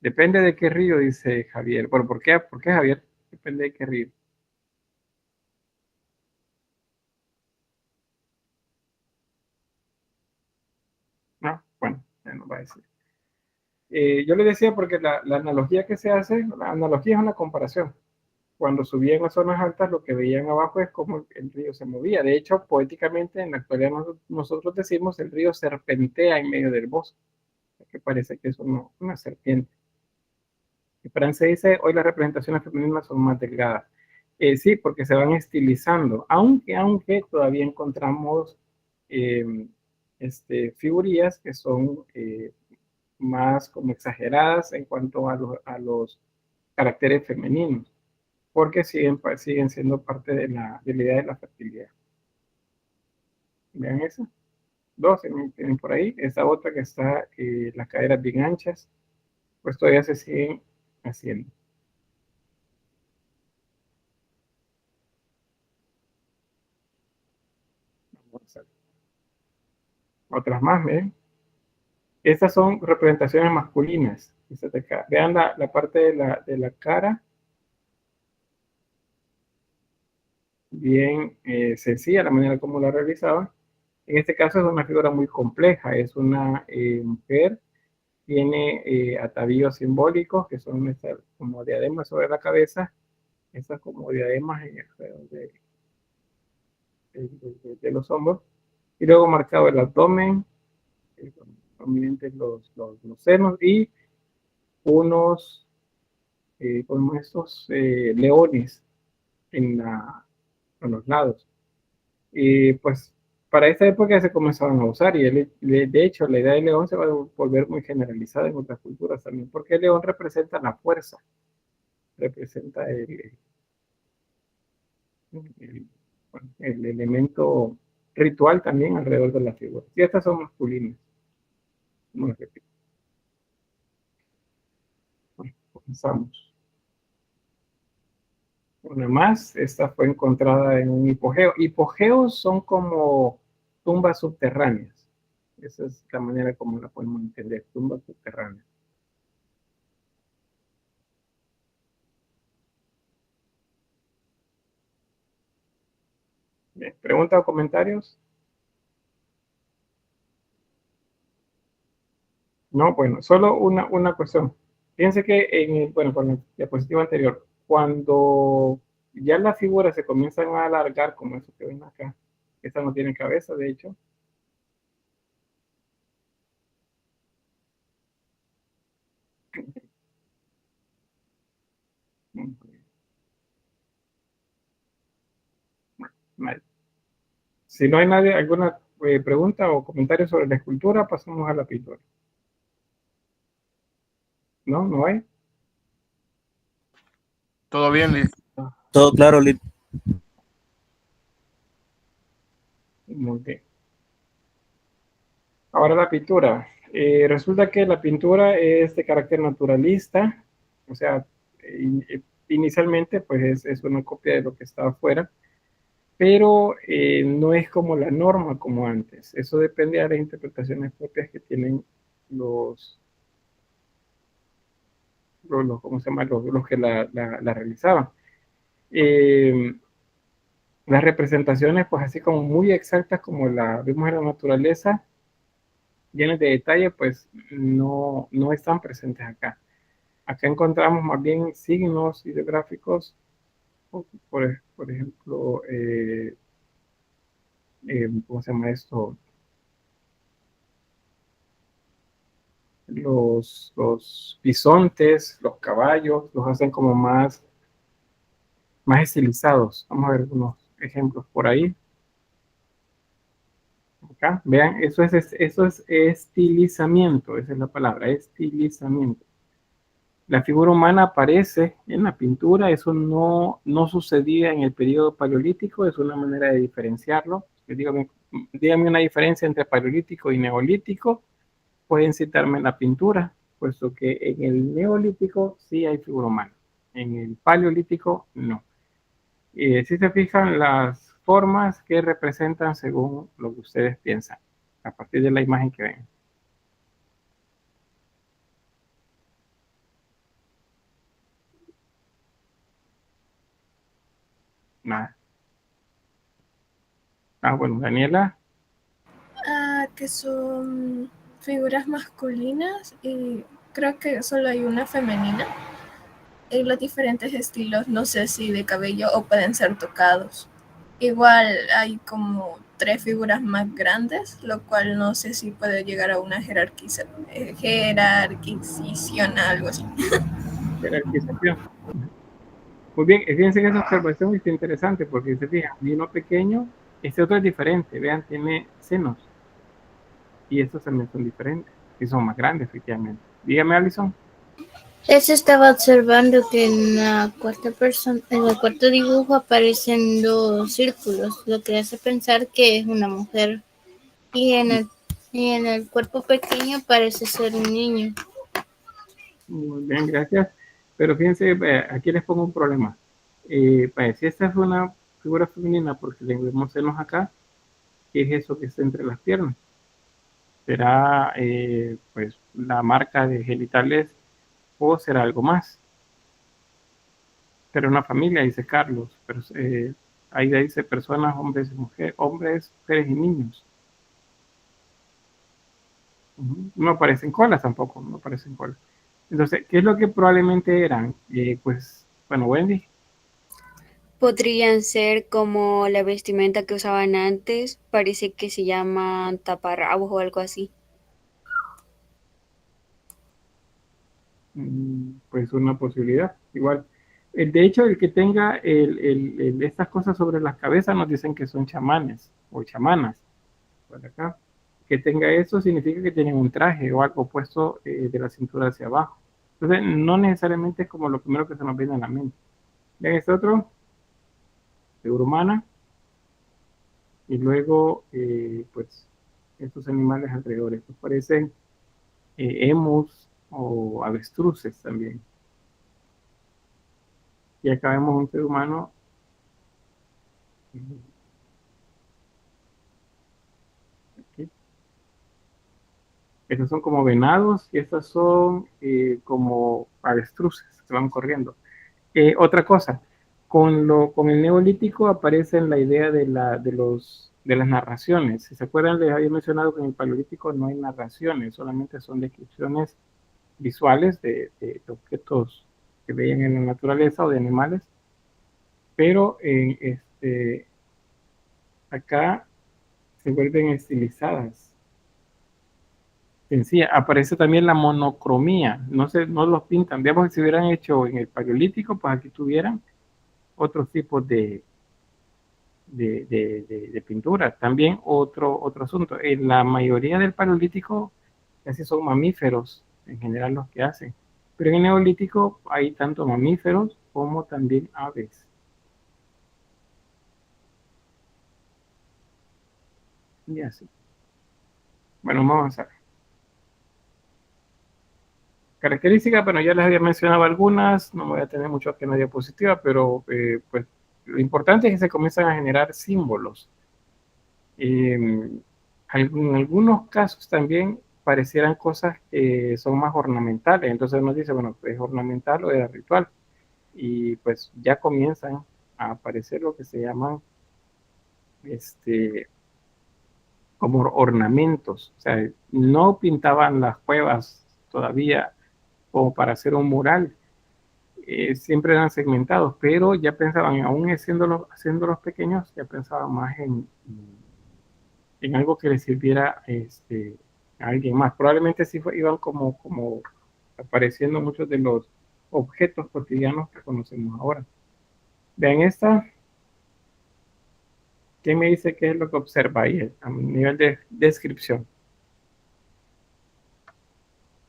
Depende de qué río, dice Javier. Bueno, ¿por qué Javier? Depende de qué río. No, bueno, ya nos va a decir. Yo le decía porque la analogía que se hace, la analogía es una comparación. Cuando subían las zonas altas, lo que veían abajo es cómo el río se movía. De hecho, poéticamente, en la actualidad nosotros decimos el río serpentea en medio del bosque, que parece que es una serpiente. En francés dice, hoy las representaciones femeninas son más delgadas. Sí, porque se van estilizando, aunque todavía encontramos figurillas que son más como exageradas en cuanto a los caracteres femeninos, porque siguen siendo parte de la idea de la fertilidad. Vean esa. Dos tienen por ahí. Esta otra que está las caderas bien anchas, pues todavía se siguen haciendo. Vamos a ver. Otras más, miren. Estas son representaciones masculinas. Vean la parte de la cara. Bien sencilla la manera como la realizaban. En este caso es una figura muy compleja. Es una mujer. Tiene atavíos simbólicos que son estas como diademas sobre la cabeza. Estas como diademas de los hombros. Y luego marcado el abdomen. Prominentes los senos y unos como estos leones en los lados. Y pues para esta época se comenzaban a usar y de hecho la idea del león se va a volver muy generalizada en otras culturas también, porque el león representa la fuerza, representa el elemento ritual también alrededor de la figura. Y estas son masculinas. No lo repito. Bueno, comenzamos. Una más, esta fue encontrada en un hipogeo. Hipogeos son como tumbas subterráneas. Esa es la manera como la podemos entender, tumbas subterráneas. Bien, ¿preguntas o comentarios? No, bueno, solo una cuestión. Fíjense que con la diapositiva anterior, cuando ya las figuras se comienzan a alargar, como eso que ven acá, esta no tiene cabeza, de hecho. Vale. Si no hay nadie, alguna pregunta o comentario sobre la escultura, pasamos a la pintura. ¿No? ¿No hay? Todo bien, Liz. Todo claro, Liz. Muy bien. Ahora la pintura. Resulta que la pintura es de carácter naturalista, o sea, inicialmente pues es una copia de lo que estaba afuera, pero no es como la norma como antes. Eso depende de las interpretaciones propias que tienen los ¿cómo se llama? Los que la realizaban. Las representaciones, pues así como muy exactas como la vemos en la naturaleza, llenas de detalle, pues no están presentes acá. Acá encontramos más bien signos ideográficos, por ejemplo, ¿cómo se llama esto? Los bisontes, los caballos, los hacen como más estilizados. Vamos a ver algunos ejemplos por ahí. Acá, vean, eso es estilizamiento, esa es la palabra, estilizamiento. La figura humana aparece en la pintura, eso no sucedía en el periodo paleolítico, es una manera de diferenciarlo. Dígame una diferencia entre paleolítico y neolítico. Pueden citarme en la pintura, puesto que en el neolítico sí hay figura humana, en el paleolítico no. Si se fijan, las formas que representan según lo que ustedes piensan, a partir de la imagen que ven. Nada. Bueno, Daniela. Que son figuras masculinas y creo que solo hay una femenina. En los diferentes estilos, no sé si de cabello o pueden ser tocados. Igual hay como 3 figuras más grandes, lo cual no sé si puede llegar a una jerarquización, algo así. Jerarquización. Muy bien, fíjense que esa observación es interesante porque se fijan, hay uno pequeño, este otro es diferente, vean, tiene senos y estos también son diferentes. sí son más grandes, efectivamente. Dígame, Alison. Eso estaba observando que en la cuarta persona, en el cuarto dibujo aparecen dos círculos, lo que hace pensar que es una mujer. Y en el cuerpo pequeño parece ser un niño. Muy bien, gracias. Pero fíjense, aquí les pongo un problema. Pues, si esta es una figura femenina, porque le vemos senos acá, ¿qué es eso que está entre las piernas? ¿Será pues la marca de genitales o será algo más? Pero una familia, dice Carlos, pero ahí dice personas, hombres, mujeres y niños. No aparecen colas tampoco, no aparecen colas. Entonces, ¿qué es lo que probablemente eran? Pues, bueno, Wendy. Podrían ser como la vestimenta que usaban antes, parece que se llaman taparrabos o algo así. Pues una posibilidad, igual. De hecho, el que tenga estas cosas sobre las cabezas nos dicen que son chamanes o chamanas. Por acá. Que tenga eso significa que tienen un traje o algo puesto de la cintura hacia abajo. Entonces, no necesariamente es como lo primero que se nos viene a la mente. Vean este otro, figura humana, y luego, pues, estos animales alrededor. Estos parecen emus o avestruces también. Y acá vemos un ser humano. Aquí. Estos son como venados y estas son como avestruces que van corriendo. Otra cosa, con el neolítico aparece la idea de las narraciones. Si se acuerdan, les había mencionado que en el paleolítico no hay narraciones, solamente son descripciones visuales de objetos que veían en la naturaleza o de animales. Pero acá se vuelven estilizadas. Sencilla. Aparece también la monocromía. No los pintan. Digamos que si hubieran hecho en el paleolítico, pues aquí tuvieran otros tipos de pintura. También otro asunto. En la mayoría del paleolítico casi son mamíferos, en general los que hacen. Pero en el neolítico hay tanto mamíferos como también aves. Y así. Bueno, vamos a avanzar. Características, bueno, ya les había mencionado algunas, no me voy a tener mucho aquí en la diapositiva, pero pues lo importante es que se comienzan a generar símbolos. En algunos casos también parecieran cosas que son más ornamentales, entonces uno dice, bueno, ¿es ornamental o es ritual? Y pues ya comienzan a aparecer lo que se llaman como ornamentos, o sea, no pintaban las cuevas todavía como para hacer un mural, siempre eran segmentados, pero ya pensaban, aún haciéndolos pequeños, ya pensaban más en algo que les sirviera a alguien más. Probablemente sí iban como apareciendo muchos de los objetos cotidianos que conocemos ahora. Vean esta. ¿Quién me dice qué es lo que observa ahí a nivel de descripción?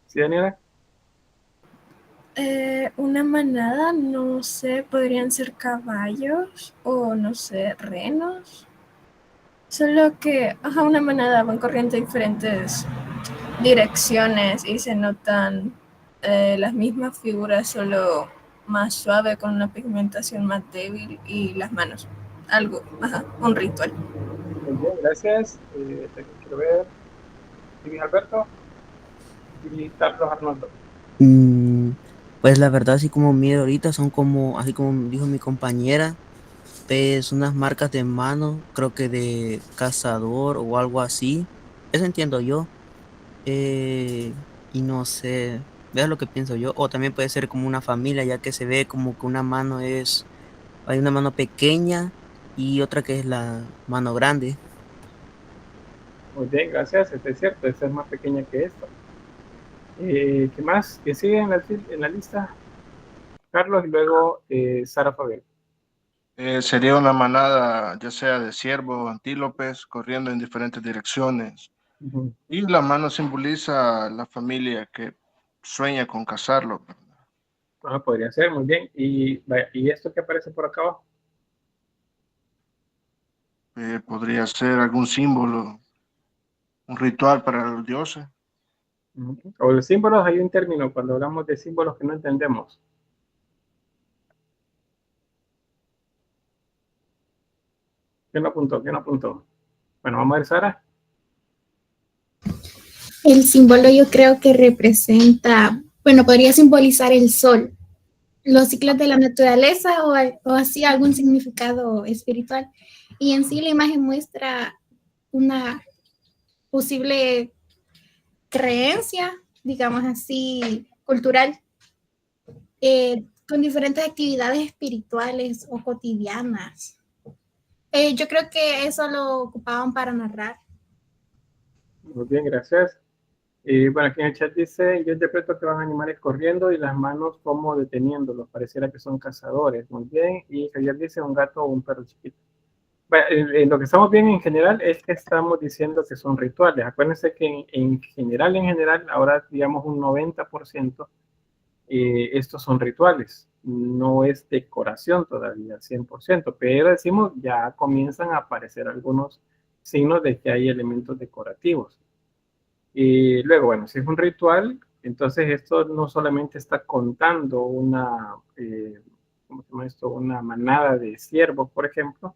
¿Sí, Daniela? Una manada, no sé, podrían ser caballos o no sé, renos. Solo que, una manada van corriendo en diferentes direcciones y se notan las mismas figuras, solo más suave, con una pigmentación más débil y las manos. Algo, un ritual. Muy bien, gracias. Quiero ver. Luis Alberto y Carlos Arnoldo. Pues la verdad, así como miro ahorita, son como, así como dijo mi compañera, pues unas marcas de mano, creo que de cazador o algo así. Eso entiendo yo. Y no sé, veas lo que pienso yo. O también puede ser como una familia, ya que se ve como que hay una mano pequeña y otra que es la mano grande. Muy bien, gracias. Es cierto, esta es más pequeña que esta. ¿Qué más? ¿Qué sigue en la lista? Carlos y luego Sara Fabián. Sería una manada, ya sea de ciervos o antílopes, corriendo en diferentes direcciones. Ujú. Y la mano simboliza la familia que sueña con casarlo. Ah, podría ser, muy bien. ¿Y esto que aparece por acá abajo? Podría ser algún símbolo, un ritual para los dioses. Ujú. O los símbolos, hay un término cuando hablamos de símbolos que no entendemos. ¿Quién lo apuntó? ¿Quién lo apuntó? Bueno, vamos a ver, Sara. El símbolo yo creo que representa, bueno, podría simbolizar el sol, los ciclos de la naturaleza o así algún significado espiritual. Y en sí la imagen muestra una posible creencia, digamos así, cultural, con diferentes actividades espirituales o cotidianas. Yo creo que eso lo ocupaban para narrar. Muy bien, gracias. Y bueno, aquí en el chat dice, yo interpreto que van animales corriendo y las manos como deteniéndolos. Pareciera que son cazadores. Muy bien. Y Javier dice un gato o un perro chiquito. Bueno, lo que estamos viendo en general es que estamos diciendo que son rituales. Acuérdense que en general, ahora digamos un 90%, estos son rituales. No es decoración todavía, 100%, pero decimos ya comienzan a aparecer algunos signos de que hay elementos decorativos. Y luego, bueno, si es un ritual, entonces esto no solamente está contando ¿cómo se llama esto? Una manada de ciervos, por ejemplo,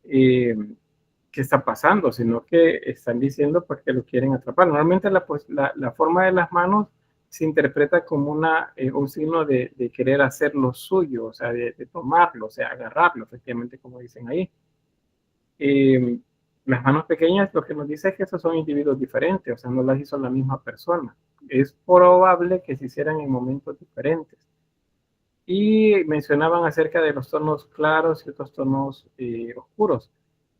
eh, que está pasando, sino que están diciendo pues que lo quieren atrapar. Normalmente la forma de las manos se interpreta como un signo de querer hacer lo suyo, o sea, de tomarlo, o sea, agarrarlo, efectivamente, como dicen ahí. Eh, las manos pequeñas lo que nos dice es que estos son individuos diferentes, o sea, no las hizo la misma persona. Es probable que se hicieran en momentos diferentes. Y mencionaban acerca de los tonos claros y otros tonos oscuros.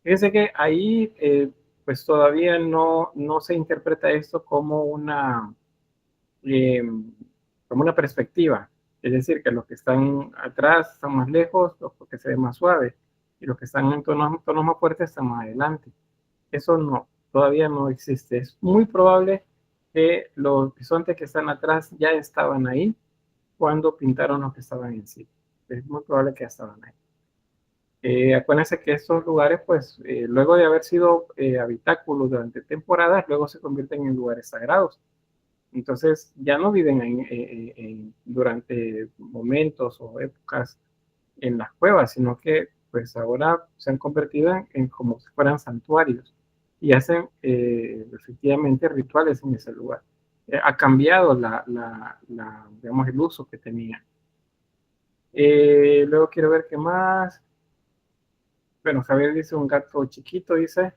Fíjense que ahí pues todavía no se interpreta esto eh, como una perspectiva. Es decir, que los que están atrás están más lejos, los que se ven más suaves, y los que están en tonos más fuertes están más adelante. Eso no, todavía no existe. Es muy probable que los bisontes que están atrás ya estaban ahí cuando pintaron los que estaban en sí. Es muy probable que ya estaban ahí. Acuérdense que estos lugares, pues, luego de haber sido habitáculos durante temporadas, luego se convierten en lugares sagrados. Entonces, ya no viven durante momentos o épocas en las cuevas, sino que, pues, ahora se han convertido en como si fueran santuarios y hacen efectivamente rituales en ese lugar. Ha cambiado digamos, el uso que tenía. Luego quiero ver qué más. Bueno, Javier dice un gato chiquito, dice.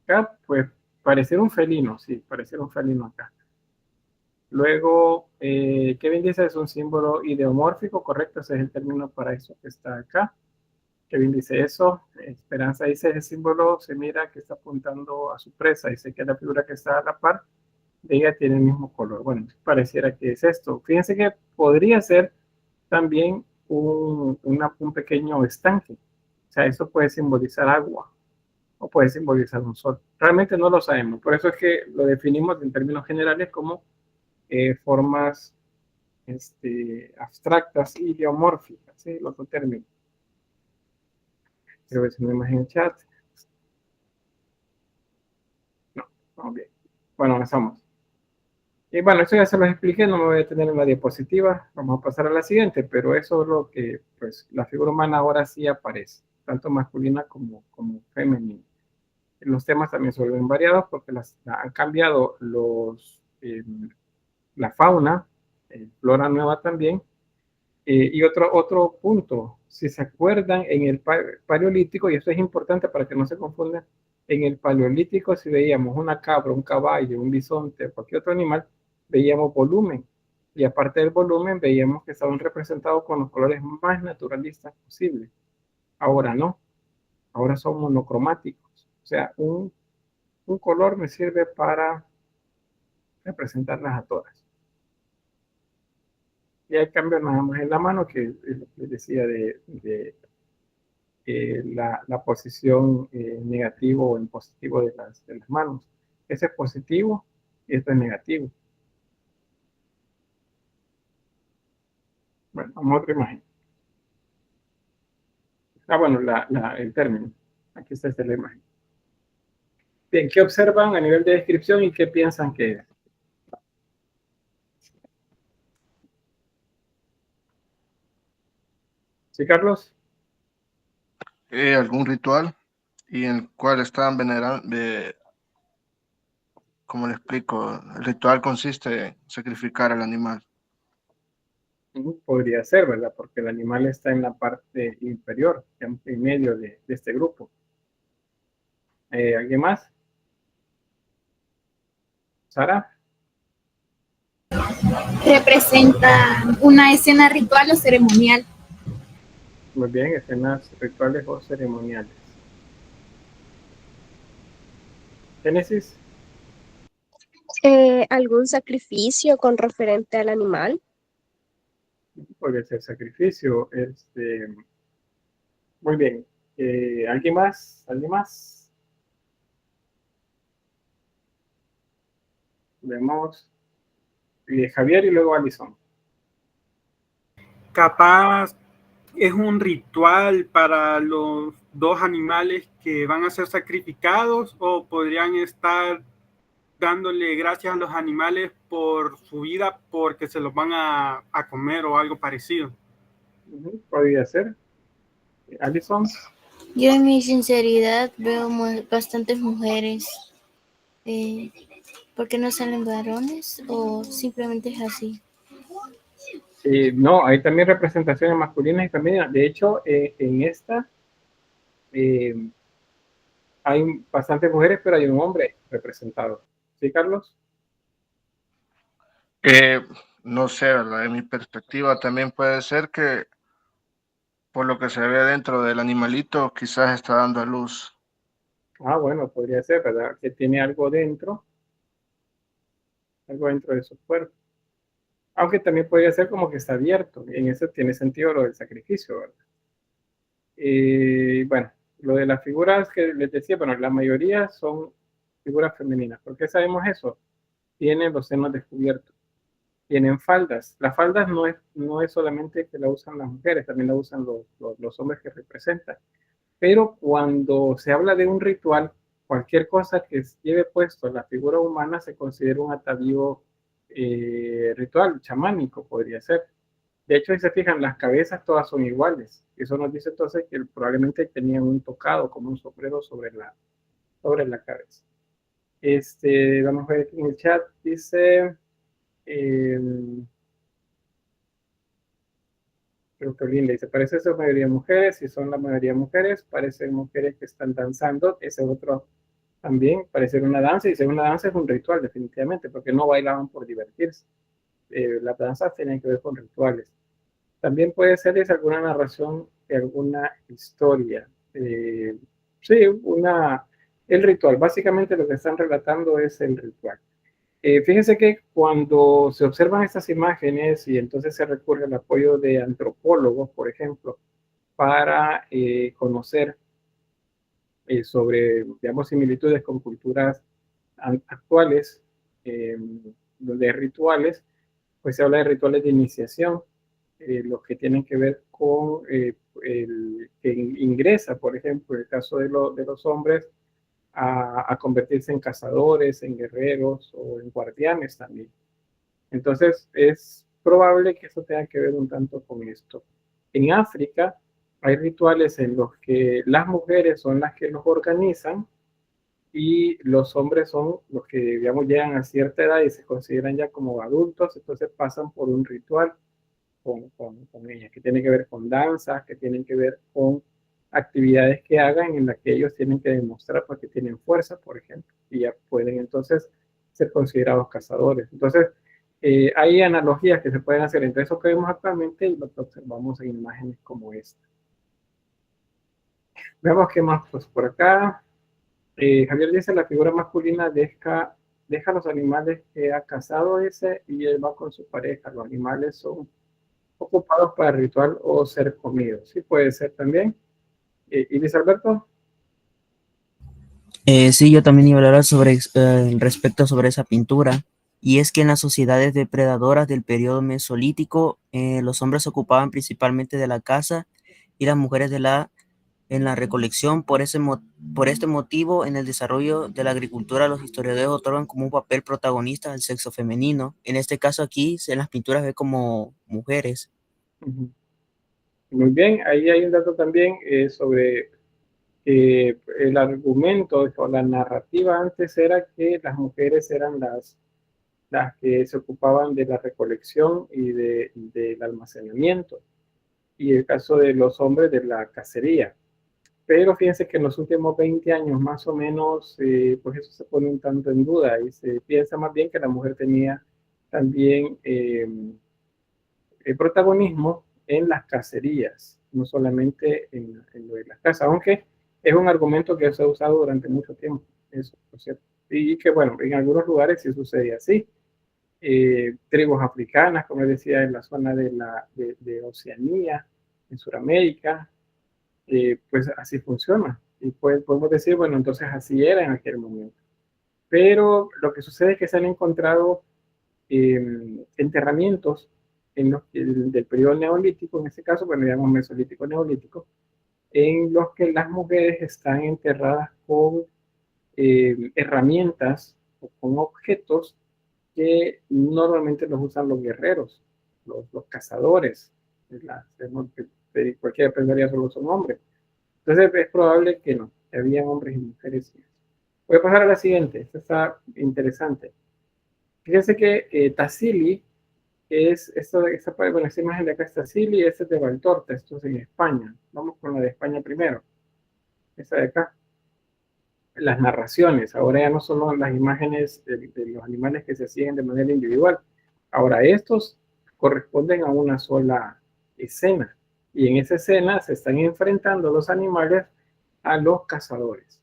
Acá, pues, parecer un felino, sí, parecer un felino acá. Luego, Kevin dice es un símbolo ideomórfico, correcto, ese es el término para eso que está acá. Kevin dice eso. Esperanza dice ese símbolo se mira que está apuntando a su presa, dice que la figura que está a la par de ella tiene el mismo color. Bueno, pareciera que es esto. Fíjense que podría ser también un pequeño estanque. O sea, eso puede simbolizar agua o puede simbolizar un sol. Realmente no lo sabemos. Por eso es que lo definimos en términos generales como formas abstractas y geomórficas, ¿sí? Los dos términos. Quiero ver si no hay más en el chat. No, vamos bien. Bueno, avanzamos. Y bueno, eso ya se los expliqué, no me voy a tener en la diapositiva, vamos a pasar a la siguiente, pero eso es lo que, pues, la figura humana ahora sí aparece, tanto masculina como femenina. Los temas también se vuelven variados porque han cambiado la fauna, flora nueva también. Y otro punto, si se acuerdan, en el paleolítico, y esto es importante para que no se confundan, en el paleolítico si veíamos una cabra, un caballo, un bisonte o cualquier otro animal, veíamos volumen. Y aparte del volumen, veíamos que estaban representados con los colores más naturalistas posibles. Ahora no, ahora son monocromáticos. O sea, un color me sirve para representarlas a todas. Y hay cambios nada más en la mano, que es lo que les decía de la posición negativo o en positivo de las manos. Ese es positivo y esto es negativo. Bueno, vamos a otra imagen. Bueno, el término. Aquí está la imagen. Bien, ¿qué observan a nivel de descripción y qué piensan que es? ¿Sí, Carlos? Algún ritual y en el cual están venerando, ¿cómo le explico? El ritual consiste en sacrificar al animal. Podría ser, ¿verdad? Porque el animal está en la parte inferior, en medio de este grupo. ¿Alguien más? ¿Sara? Representa una escena ritual o ceremonial. Muy bien, escenas rituales o ceremoniales. Génesis. ¿Algún sacrificio con referente al animal? Podría ser sacrificio. Muy bien. ¿Alguien más? ¿Alguien más? Vemos Javier y luego Alison. Capaz es un ritual para los dos animales que van a ser sacrificados, o podrían estar dándole gracias a los animales por su vida porque se los van a comer o algo parecido. Podría ser. Alison. Yo en mi sinceridad veo bastantes mujeres. ¿Por qué no salen varones o simplemente es así? No, hay también representaciones masculinas y femeninas. De hecho, en esta hay bastantes mujeres, pero hay un hombre representado. ¿Sí, Carlos? No sé, ¿verdad? En mi perspectiva también puede ser que por lo que se ve dentro del animalito quizás está dando a luz. Bueno, podría ser, ¿verdad? Que tiene algo dentro de su cuerpo. Aunque también podría ser como que está abierto. En eso tiene sentido lo del sacrificio, ¿verdad? Bueno, lo de las figuras que les decía, bueno, la mayoría son figuras femeninas. ¿Por qué sabemos eso? Tienen los senos descubiertos. Tienen faldas. Las faldas no es solamente que la usan las mujeres, también la usan los hombres que representan. Pero cuando se habla de un ritual, cualquier cosa que lleve puesto la figura humana se considera un atavío ritual, chamánico podría ser. De hecho, si se fijan, las cabezas todas son iguales. Eso nos dice entonces que probablemente tenían un tocado, como un sombrero sobre la cabeza. Vamos a ver aquí en el chat, dice... creo que Linda dice, parece ser mayoría mujeres, si son la mayoría mujeres, parecen mujeres que están danzando, ese otro también, parece una danza, y si una danza es un ritual definitivamente, porque no bailaban por divertirse. Las danzas tienen que ver con rituales. También puede ser alguna narración de alguna historia. Sí, el ritual, básicamente lo que están relatando es el ritual. Fíjense que cuando se observan estas imágenes y entonces se recurre al apoyo de antropólogos, por ejemplo, para conocer sobre, digamos, similitudes con culturas actuales, de rituales, pues se habla de rituales de iniciación, los que tienen que ver con el que ingresa, por ejemplo, en el caso de los hombres, a convertirse en cazadores, en guerreros o en guardianes también. Entonces es probable que eso tenga que ver un tanto con esto. En África hay rituales en los que las mujeres son las que los organizan y los hombres son los que, digamos, llegan a cierta edad y se consideran ya como adultos, entonces pasan por un ritual con ellas, que tiene que ver con danzas, que tienen que ver con actividades que hagan en las que ellos tienen que demostrar porque tienen fuerza, por ejemplo, y ya pueden entonces ser considerados cazadores. Entonces, hay analogías que se pueden hacer entre eso que vemos actualmente y lo que observamos en imágenes como esta. Veamos qué más, pues por acá. Javier dice, la figura masculina deja a los animales que ha cazado y él va con su pareja. Los animales son ocupados para el ritual o ser comidos. Sí, puede ser también. ¿Y Luis Alberto? Sí, yo también iba a hablar sobre respecto sobre esa pintura. Y es que en las sociedades depredadoras del periodo mesolítico, los hombres se ocupaban principalmente de la caza y las mujeres en la recolección. Por este motivo, en el desarrollo de la agricultura, los historiadores otorgan como un papel protagonista al sexo femenino. En este caso aquí, en las pinturas ve como mujeres. Ujú. Muy bien, ahí hay un dato también sobre el argumento o la narrativa antes era que las mujeres eran las que se ocupaban de la recolección y del almacenamiento, y el caso de los hombres de la cacería. Pero fíjense que en los últimos 20 años más o menos, pues eso se pone un tanto en duda y se piensa más bien que la mujer tenía también el protagonismo en las cacerías, no solamente en lo de las casas, aunque es un argumento que se ha usado durante mucho tiempo, eso, por cierto. Y que bueno, en algunos lugares sí sucede así. Tribus africanas, como decía, en la zona de Oceanía, en Sudamérica, pues así funciona. Y pues podemos decir, bueno, entonces así era en aquel momento. Pero lo que sucede es que se han encontrado enterramientos del periodo neolítico, en este caso, bueno, llamamos mesolítico neolítico, en los que las mujeres están enterradas con herramientas o con objetos que normalmente los usan los guerreros, los cazadores. Cualquiera pensaría solo son hombres. Entonces es probable que no, que habían hombres y mujeres. Voy a pasar a la siguiente, esta está interesante. Fíjense que Tassili bueno, esta imagen de acá es Tassili, esta es de Valtorta, esto es en España. Vamos con la de España primero. Esta de acá. Las narraciones, ahora ya no son las imágenes de los animales que se siguen de manera individual. Ahora estos corresponden a una sola escena. Y en esa escena se están enfrentando los animales a los cazadores.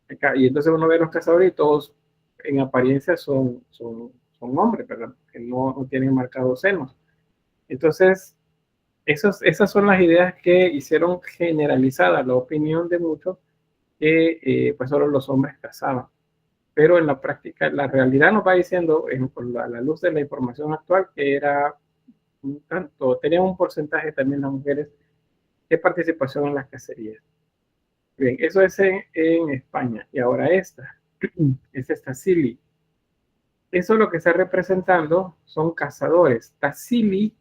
Acá, y entonces uno ve a los cazadores y todos en apariencia son hombres, ¿verdad? Que no tienen marcados senos. Entonces, esas son las ideas que hicieron generalizada la opinión de muchos que pues solo los hombres cazaban. Pero en la práctica, la realidad nos va diciendo, por la luz de la información actual, que era tenía un porcentaje también las mujeres de participación en las cacerías. Bien, eso es en España. Y ahora esta es Tassili. Eso lo que está representando son cazadores. Tassili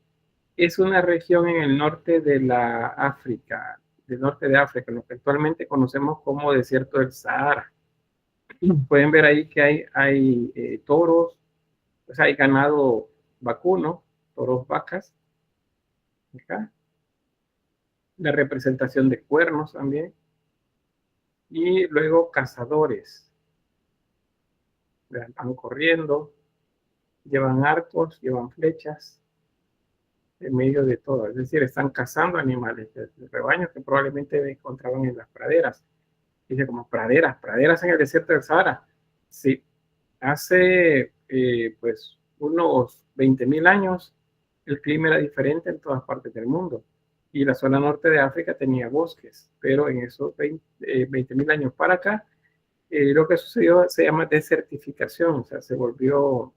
es una región en el norte de la África, del norte de África, lo que actualmente conocemos como desierto del Sahara. Pueden ver ahí que hay toros, pues hay ganado vacuno, toros, vacas. Acá. La representación de cuernos también. Y luego cazadores. Van corriendo, llevan arcos, llevan flechas, en medio de todo. Es decir, están cazando animales de rebaños que probablemente encontraban en las praderas. Dice como praderas en el desierto del Sahara. Sí, hace pues unos 20.000 años el clima era diferente en todas partes del mundo y la zona norte de África tenía bosques, pero en esos 20.000 años para acá lo que sucedió se llama desertificación, o sea, se volvió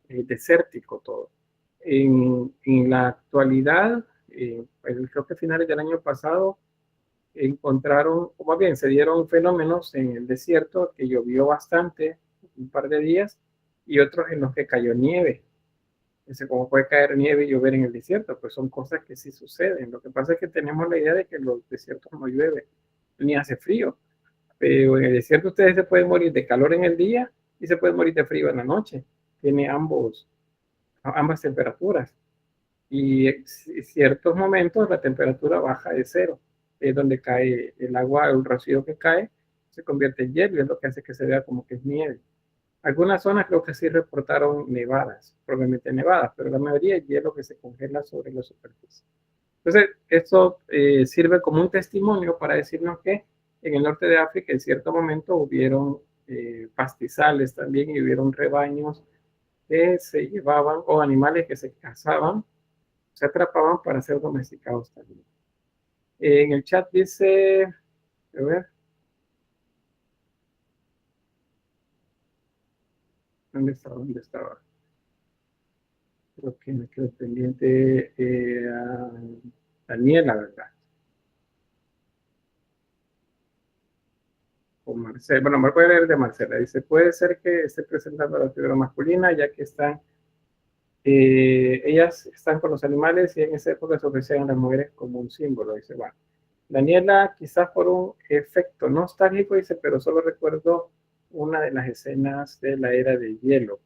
desértico todo. En la actualidad, creo que a finales del año pasado, encontraron, o más bien se dieron fenómenos en el desierto que llovió bastante, un par de días, y otros en los que cayó nieve. ¿Cómo puede caer nieve y llover en el desierto? Pues son cosas que sí suceden. Lo que pasa es que tenemos la idea de que en los desiertos no llueve, ni hace frío. Pero en el desierto ustedes se pueden morir de calor en el día y se pueden morir de frío en la noche. Tiene ambas temperaturas. Y en ciertos momentos la temperatura baja de cero. Es donde cae el agua, el rocío que cae, se convierte en hielo y es lo que hace que se vea como que es nieve. Algunas zonas creo que sí reportaron nevadas, probablemente nevadas, pero la mayoría es hielo que se congela sobre la superficie. Entonces, esto sirve como un testimonio para decirnos que en el norte de África en cierto momento hubieron pastizales también y hubieron rebaños que se llevaban o animales que se cazaban, se atrapaban para ser domesticados también. En el chat dice, a ver, ¿Dónde estaba? ¿Dónde estaba? Creo que me quedo pendiente a Daniela, ¿verdad? O Marcela. Bueno, me voy a leer de Marcela. Dice, puede ser que esté presentando la figura masculina, ya que están, ellas están con los animales y en esa época se ofrecían a las mujeres como un símbolo. Dice, bueno. Daniela, quizás por un efecto nostálgico, dice, pero solo recuerdo una de las escenas de la era de hielo.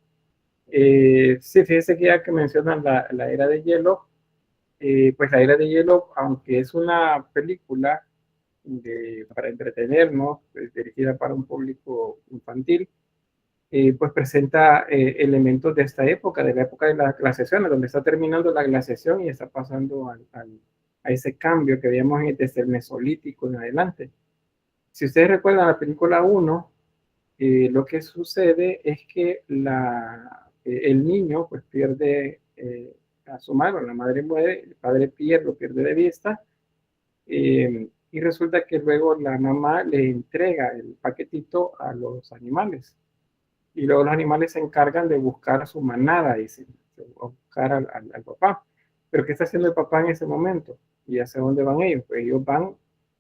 Sí, fíjese que ya que mencionan la era de hielo, pues la era de hielo, aunque es una película para entretenernos, pues, dirigida para un público infantil, pues presenta elementos de esta época, de la época de las glaciaciones, donde está terminando la glaciación y está pasando a ese cambio que veíamos desde el Mesolítico en adelante. Si ustedes recuerdan la película 1, lo que sucede es que el niño pues pierde a su madre, la madre muere, el padre lo pierde de vista, y resulta que luego la mamá le entrega el paquetito a los animales. Y luego los animales se encargan de buscar a su manada y buscar al papá. Pero ¿qué está haciendo el papá en ese momento? ¿Y hacia dónde van ellos? Pues ellos van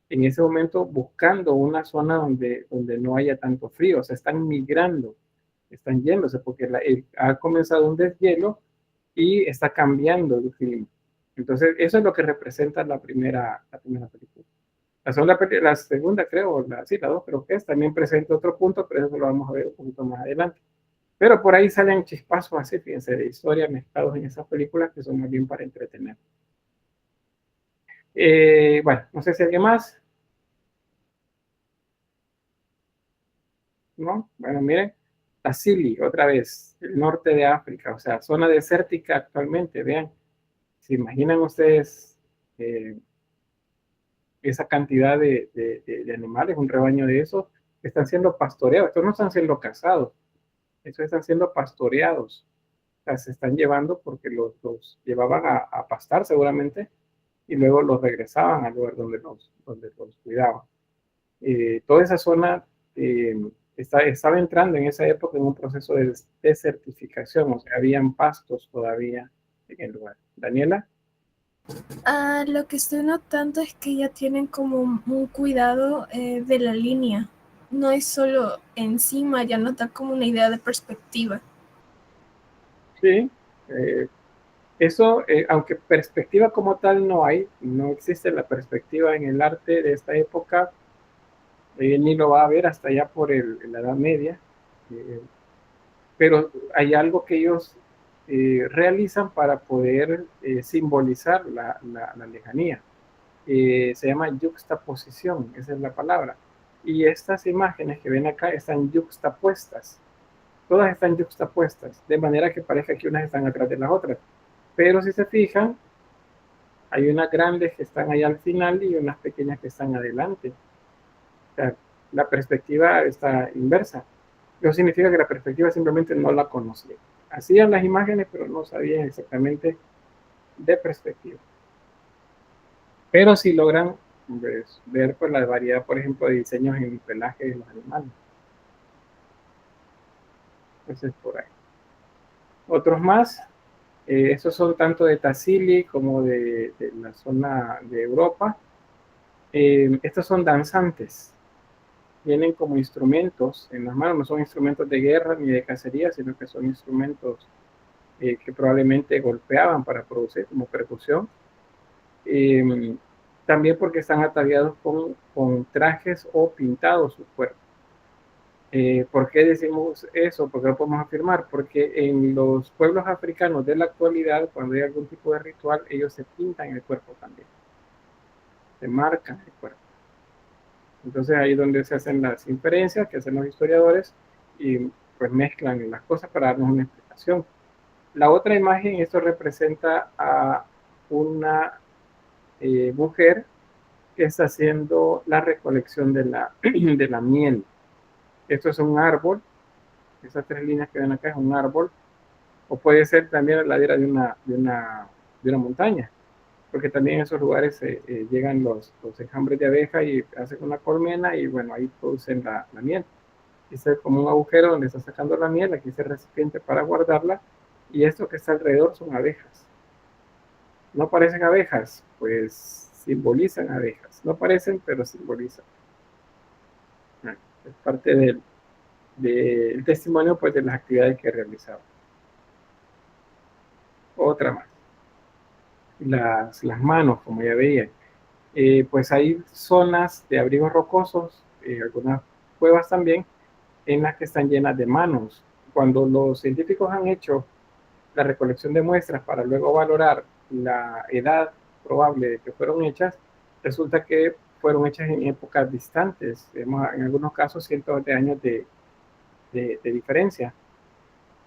en ese momento buscando una zona donde no haya tanto frío. O sea, están migrando, están yéndose porque ha comenzado un deshielo y está cambiando el clima. Entonces, eso es lo que representa la primera película. La segunda creo, la 2 creo que es, también presenta otro punto, pero eso lo vamos a ver un poquito más adelante. Pero por ahí salen chispazos así, fíjense, de historia mezclados en esas películas que son más bien para entretener. Bueno, no sé si alguien más. ¿No? Bueno, miren, Tassili, otra vez, el norte de África, o sea, zona desértica actualmente, vean. ¿Se imaginan ustedes esa cantidad de animales, un rebaño de esos, que están siendo pastoreados? Estos no están siendo cazados, estos están siendo pastoreados. O sea, se están llevando porque los llevaban a pastar seguramente y luego los regresaban al lugar donde los cuidaban. Toda esa zona estaba entrando en esa época en un proceso de desertificación, o sea, habían pastos todavía en el lugar. Daniela. Lo que estoy notando es que ya tienen como un cuidado de la línea. No es solo encima, ya nota como una idea de perspectiva. Sí, eso, aunque perspectiva como tal no existe la perspectiva en el arte de esta época, ni lo va a ver hasta allá por la Edad Media, pero hay algo que ellos realizan para poder simbolizar la lejanía. Se llama yuxtaposición, esa es la palabra. Y estas imágenes que ven acá están yuxtapuestas. Todas están yuxtapuestas, de manera que parezca que unas están atrás de las otras. Pero si se fijan, hay unas grandes que están ahí al final y unas pequeñas que están adelante. O sea, la perspectiva está inversa. Eso significa que la perspectiva simplemente no la conocían. Hacían las imágenes, pero no sabían exactamente de perspectiva. Pero sí logran ver pues, la variedad, por ejemplo, de diseños en el pelaje de los animales. Entonces, por ahí. Otros más. Estos son tanto de Tassili como de la zona de Europa. Estos son danzantes. Vienen como instrumentos en las manos, no son instrumentos de guerra ni de cacería, sino que son instrumentos que probablemente golpeaban para producir como percusión. También porque están ataviados con trajes o pintados su cuerpo. ¿Por qué decimos eso? ¿Por qué lo podemos afirmar? Porque en los pueblos africanos de la actualidad, cuando hay algún tipo de ritual, ellos se pintan el cuerpo también. Se marcan el cuerpo. Entonces ahí es donde se hacen las inferencias que hacen los historiadores y pues mezclan las cosas para darnos una explicación. La otra imagen, esto representa a una mujer que está haciendo la recolección de la miel. Esto es un árbol, esas tres líneas que ven acá es un árbol, o puede ser también la ladera de una montaña, porque también en esos lugares llegan los enjambres de abeja y hacen una colmena y bueno, ahí producen la miel. Dice como un agujero donde está sacando la miel, aquí es el recipiente para guardarla, y esto que está alrededor son abejas. ¿No parecen abejas? Pues simbolizan abejas. No parecen, pero simbolizan. Es parte del testimonio, pues, de las actividades que realizaba. Otra más. Las manos, como ya veían. Pues hay zonas de abrigos rocosos, algunas cuevas también, en las que están llenas de manos. Cuando los científicos han hecho la recolección de muestras para luego valorar la edad probable de que fueron hechas, resulta que fueron hechas en épocas distantes, en algunos casos cientos de años de diferencia.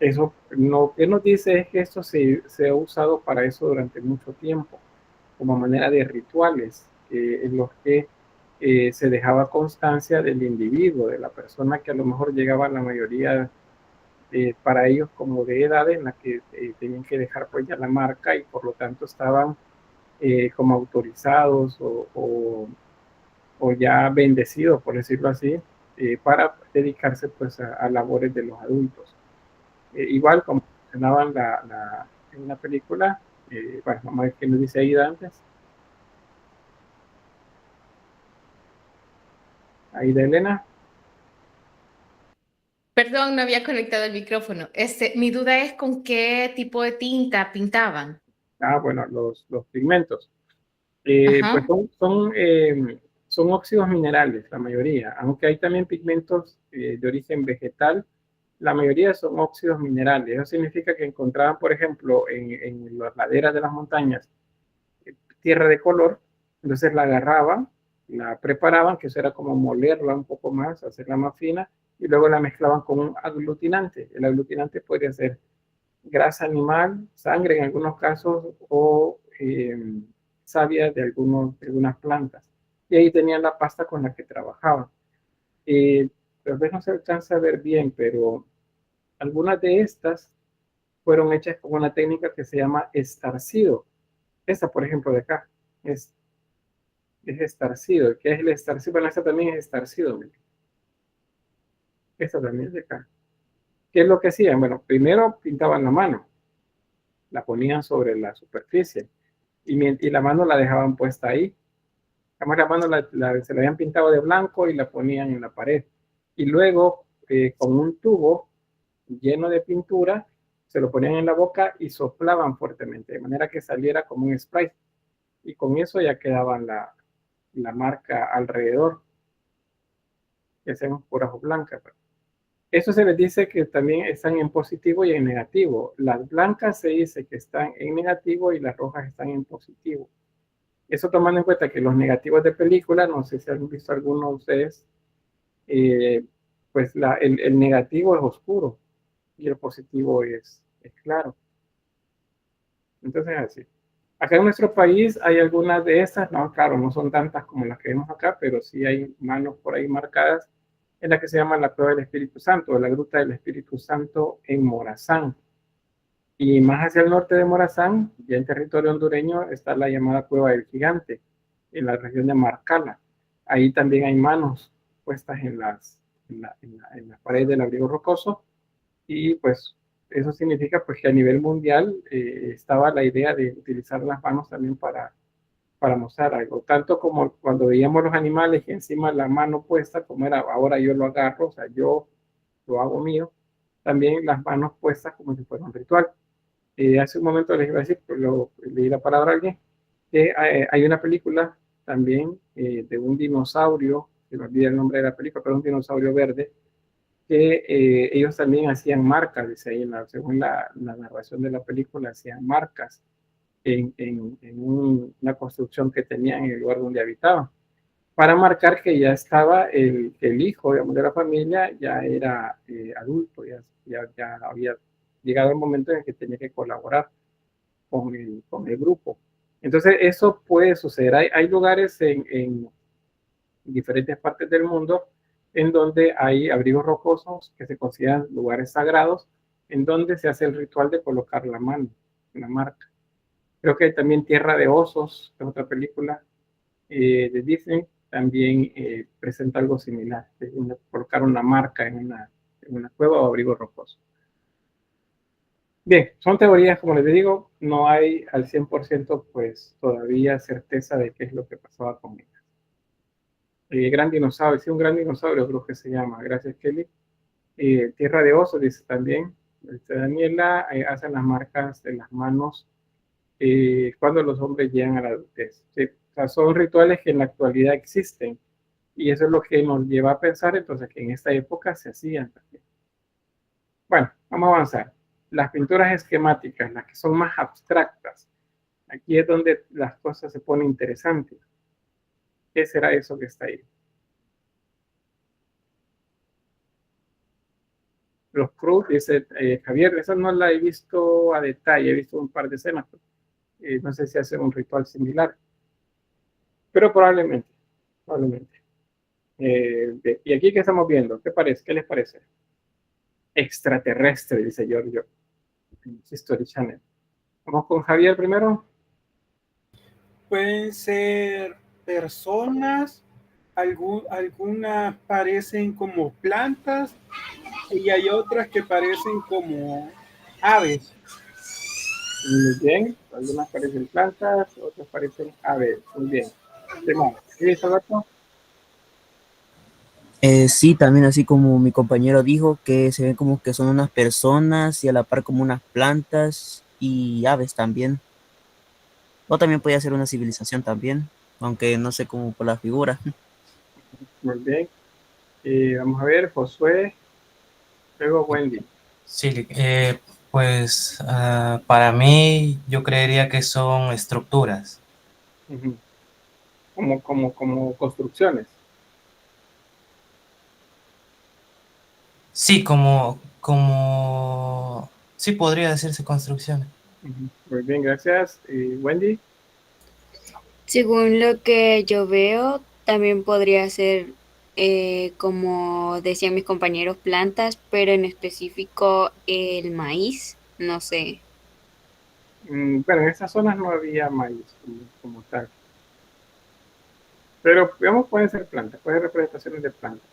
Eso lo que nos dice es que esto se ha usado para eso durante mucho tiempo, como manera de rituales en los que se dejaba constancia del individuo, de la persona que a lo mejor llegaba a la mayoría para ellos como de edad en la que tenían que dejar pues ya la marca y por lo tanto estaban como autorizados o ya bendecidos, por decirlo así, para dedicarse pues a labores de los adultos. Igual como mencionaban en una película, bueno, vamos a ver qué nos dice Aida antes. Aida Elena. Perdón, no había conectado el micrófono. Mi duda es con qué tipo de tinta pintaban. Bueno, los pigmentos. Pues son óxidos minerales, la mayoría, aunque hay también pigmentos de origen vegetal, la mayoría son óxidos minerales. Eso significa que encontraban, por ejemplo, en las laderas de las montañas, tierra de color, entonces la agarraban, la preparaban, que eso era como molerla un poco más, hacerla más fina, y luego la mezclaban con un aglutinante. El aglutinante podría ser grasa animal, sangre en algunos casos, o savia de algunas plantas. Y ahí tenían la pasta con la que trabajaban. Tal vez no se alcanza a ver bien, pero algunas de estas fueron hechas con una técnica que se llama estarcido. Esta, por ejemplo, de acá, es estarcido. ¿Qué es el estarcido? Bueno, esta también es estarcido. Esta también es de acá. ¿Qué es lo que hacían? Bueno, primero pintaban la mano, la ponían sobre la superficie y la mano la dejaban puesta ahí. Además, la mano se la habían pintado de blanco y la ponían en la pared. Y luego, con un tubo lleno de pintura, se lo ponían en la boca y soplaban fuertemente, de manera que saliera como un spray. Y con eso ya quedaban la marca alrededor, que sean puras o blancas. Eso se les dice que también están en positivo y en negativo. Las blancas se dice que están en negativo y las rojas están en positivo. Eso tomando en cuenta que los negativos de película, no sé si han visto alguno de ustedes, pues el negativo es oscuro y el positivo es claro. Entonces así. Acá en nuestro país hay algunas de estas, no, claro, no son tantas como las que vemos acá, pero sí hay manos por ahí marcadas en la que se llama la Cueva del Espíritu Santo, la Gruta del Espíritu Santo en Morazán. Y más hacia el norte de Morazán, ya en territorio hondureño, está la llamada Cueva del Gigante, en la región de Marcala. Ahí también hay manos puestas en las paredes del abrigo rocoso, y pues eso significa pues que a nivel mundial estaba la idea de utilizar las manos también para mostrar algo, tanto como cuando veíamos los animales y encima la mano puesta, como era ahora yo lo agarro, o sea, yo lo hago mío, también las manos puestas como si fuera un ritual. Hace un momento les iba a decir, leí la palabra a alguien, que hay una película también de un dinosaurio, se me olvida el nombre de la película, pero un dinosaurio verde, que ellos también hacían marcas, dice ahí, según la narración de la película, hacían marcas en una construcción que tenían en el lugar donde habitaban, para marcar que ya estaba el hijo, digamos, de la familia, ya era adulto, ya había llegado el momento en el que tenía que colaborar con el grupo. Entonces eso puede suceder. Hay lugares en diferentes partes del mundo en donde hay abrigos rocosos que se consideran lugares sagrados, en donde se hace el ritual de colocar la mano, la marca. Creo que hay también Tierra de Osos, que es otra película de Disney, también presenta algo similar, colocar una marca en una cueva o abrigo rocoso. Bien, son teorías, como les digo, no hay al 100% pues todavía certeza de qué es lo que pasaba con ellas. El gran dinosaurio, sí, un gran dinosaurio creo que se llama, gracias Kelly. Tierra de osos, dice también Daniela, hacen las marcas de las manos cuando los hombres llegan a la adultez. ¿Sí? O sea, son rituales que en la actualidad existen y eso es lo que nos lleva a pensar entonces que en esta época se hacían también. Bueno, vamos a avanzar. Las pinturas esquemáticas, las que son más abstractas, aquí es donde las cosas se ponen interesantes. ¿Qué será eso que está ahí? Los Cruz, dice Javier, esa no la he visto a detalle, he visto un par de escenas, no sé si hace un ritual similar, pero probablemente. Y aquí, ¿qué estamos viendo? ¿Qué parece? ¿Qué les parece? Extraterrestre, dice Giorgio, History Channel. Vamos con Javier primero. Pueden ser personas, algunas parecen como plantas y hay otras que parecen como aves. Muy bien, algunas parecen plantas, otras parecen aves. Muy bien. ¿Qué dice Alberto? Sí, también así como mi compañero dijo, que se ven como que son unas personas y a la par como unas plantas y aves también. O también podría ser una civilización también, aunque no sé cómo por la figura. Muy bien. Vamos a ver, Josué, luego Wendy. Sí, pues para mí yo creería que son estructuras. Como construcciones. Sí, sí podría decirse construcciones. Muy bien, gracias. Wendy. Según lo que yo veo, también podría ser, como decían mis compañeros, plantas, pero en específico el maíz, no sé. Bueno, en esas zonas no había maíz como tal. Pero, digamos, pueden ser plantas, pueden ser representaciones de plantas.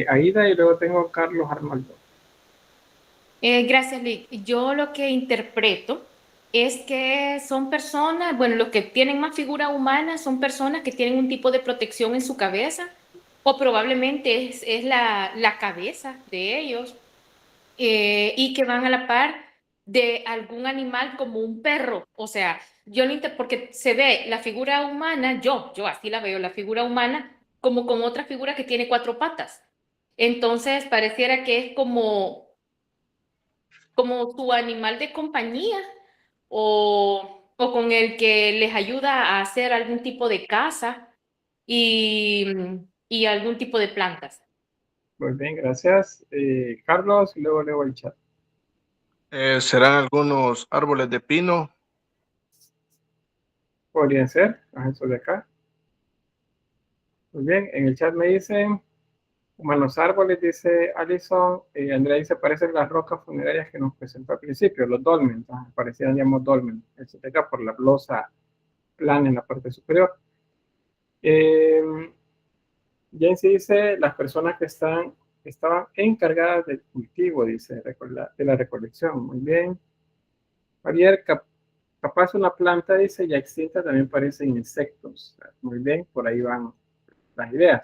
Aida y luego tengo Carlos Arnoldo. Gracias, Lick. Yo lo que interpreto es que son personas, bueno, los que tienen más figura humana son personas que tienen un tipo de protección en su cabeza, o probablemente es la cabeza de ellos, y que van a la par de algún animal como un perro. O sea, porque se ve la figura humana, yo así la veo, la figura humana como con otra figura que tiene 4 patas. Entonces, pareciera que es como tu animal de compañía o con el que les ayuda a hacer algún tipo de caza y algún tipo de plantas. Muy bien, gracias. Carlos, y luego leo el chat. ¿Serán algunos árboles de pino? Podrían ser, eso de acá. Muy bien, en el chat me dicen, como en los árboles, dice Alison, Andrea dice, parecen las rocas funerarias que nos presentó al principio, los dolmens, parecían, digamos, dolmens, eso de acá, por la losa plana en la parte superior. Jensi dice, las personas que estaban encargadas del cultivo, dice, de la recolección. Muy bien. Javier, capaz una planta, dice, ya extinta, también parecen insectos. Muy bien, por ahí van las ideas.